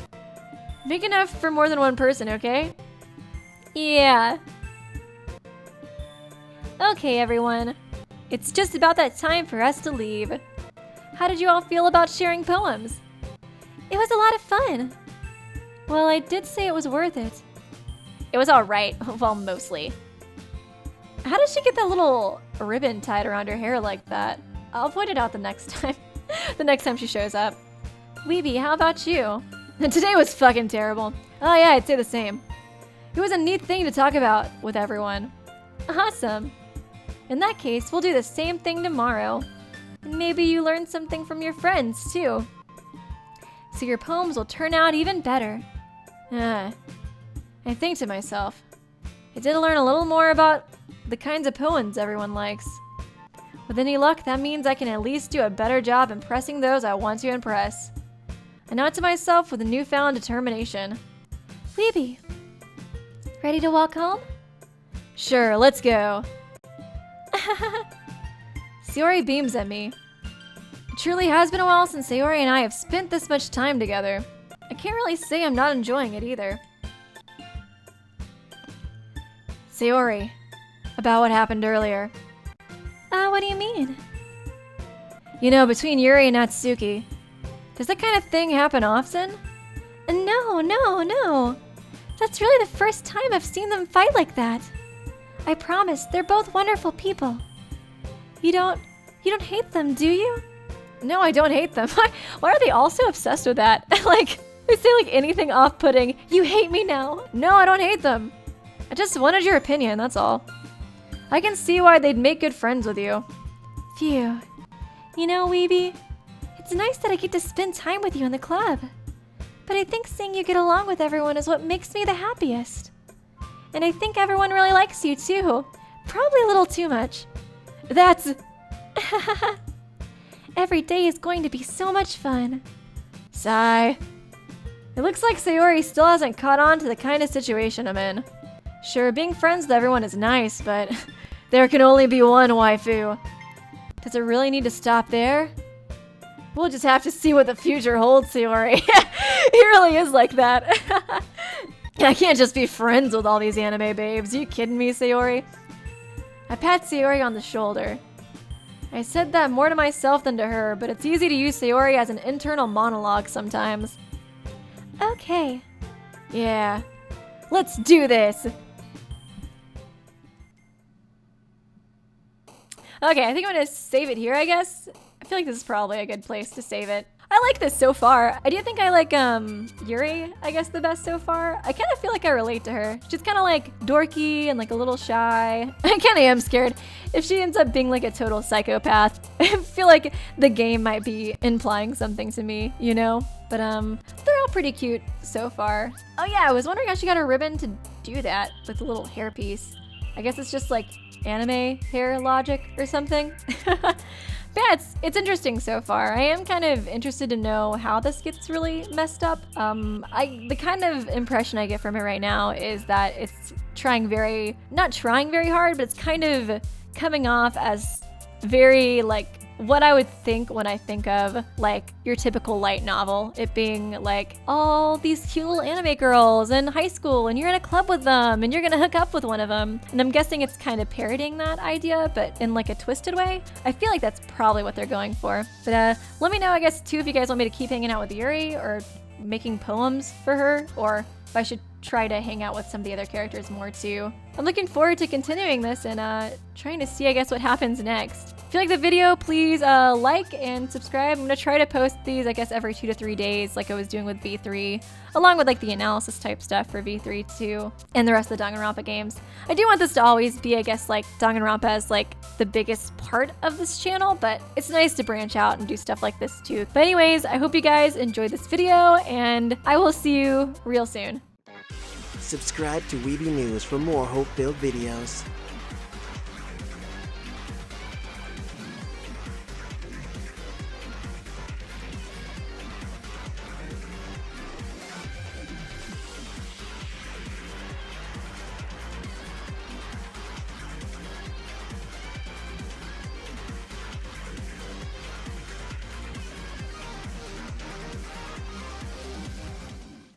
Speaker 1: Make enough for more than one person, okay? Yeah. Okay, everyone. It's just about that time for us to leave. How did you all feel about sharing poems? It was a lot of fun. Well, I did say it was worth it. It was alright. Well, mostly. How did she get that little ribbon tied around her hair like that? I'll point it out the next time. The next time she shows up. Weeby, how about you? Today was fucking terrible. Oh yeah, I'd say the same. It was a neat thing to talk about with everyone. Awesome. In that case, we'll do the same thing tomorrow. Maybe you learned something from your friends, too. So your poems will turn out even better. I think to myself, I did learn a little more about the kinds of poems everyone likes. With any luck, that means I can at least do a better job impressing those I want to impress. I nod to myself with a newfound determination. Weeby, ready to walk home? Sure, let's go. Sayori beams at me. It truly has been a while since Sayori and I have spent this much time together. I can't really say I'm not enjoying it either. Sayori, about what happened earlier. What do you mean? You know, between Yuri and Natsuki, does that kind of thing happen often? No. That's really the first time I've seen them fight like that. I promise, they're both wonderful people. You don't hate them, do you? No, I don't hate them. Why are they all so obsessed with that? Like, they say like anything off-putting. You hate me now. No, I don't hate them. I just wanted your opinion, that's all. I can see why they'd make good friends with you. Phew. You know, Weeby, it's nice that I get to spend time with you in the club. But I think seeing you get along with everyone is what makes me the happiest. And I think everyone really likes you too. Probably a little too much. That's... Every day is going to be so much fun. Sigh. It looks like Sayori still hasn't caught on to the kind of situation I'm in. Sure, being friends with everyone is nice, but there can only be one waifu. Does it really need to stop there? We'll just have to see what the future holds, Sayori. It really is like that. I can't just be friends with all these anime babes. You kidding me, Sayori? I pat Sayori on the shoulder. I said that more to myself than to her, but it's easy to use Sayori as an internal monologue sometimes. Okay. Yeah. Let's do this! Okay, I think I'm gonna save it here, I guess. I feel like this is probably a good place to save it. I like this so far. I do think I like Yuri, I guess, the best so far. I kind of feel like I relate to her. She's kind of like dorky and like a little shy. I kind of am scared if she ends up being like a total psychopath. I feel like the game might be implying something to me, you know? But they're all pretty cute so far. Oh yeah, I was wondering how she got her ribbon to do that with the little hairpiece. I guess it's just like anime hair logic or something. But yeah, it's interesting so far. I am kind of interested to know how this gets really messed up. The kind of impression I get from it right now is that it's not trying very hard, but it's kind of coming off as very like what I would think when I think of like your typical light novel. It being like all these cute little anime girls in high school and you're in a club with them and you're gonna hook up with one of them. And I'm guessing it's kind of parodying that idea, but in like a twisted way. I feel like that's probably what they're going for. But let me know, I guess, too, if you guys want me to keep hanging out with Yuri or making poems for her, or if I should try to hang out with some of the other characters more too. I'm looking forward to continuing this and trying to see, I guess, what happens next. If you like the video, please like and subscribe. I'm gonna try to post these, I guess, every 2 to 3 days, like I was doing with V3, along with like the analysis type stuff for V3 too, and the rest of the Danganronpa games. I do want this to always be, I guess, like Danganronpa as like the biggest part of this channel, but it's nice to branch out and do stuff like this too. But anyways, I hope you guys enjoyed this video, and I will see you real soon.
Speaker 2: Subscribe to Weeby News for more hope-filled videos.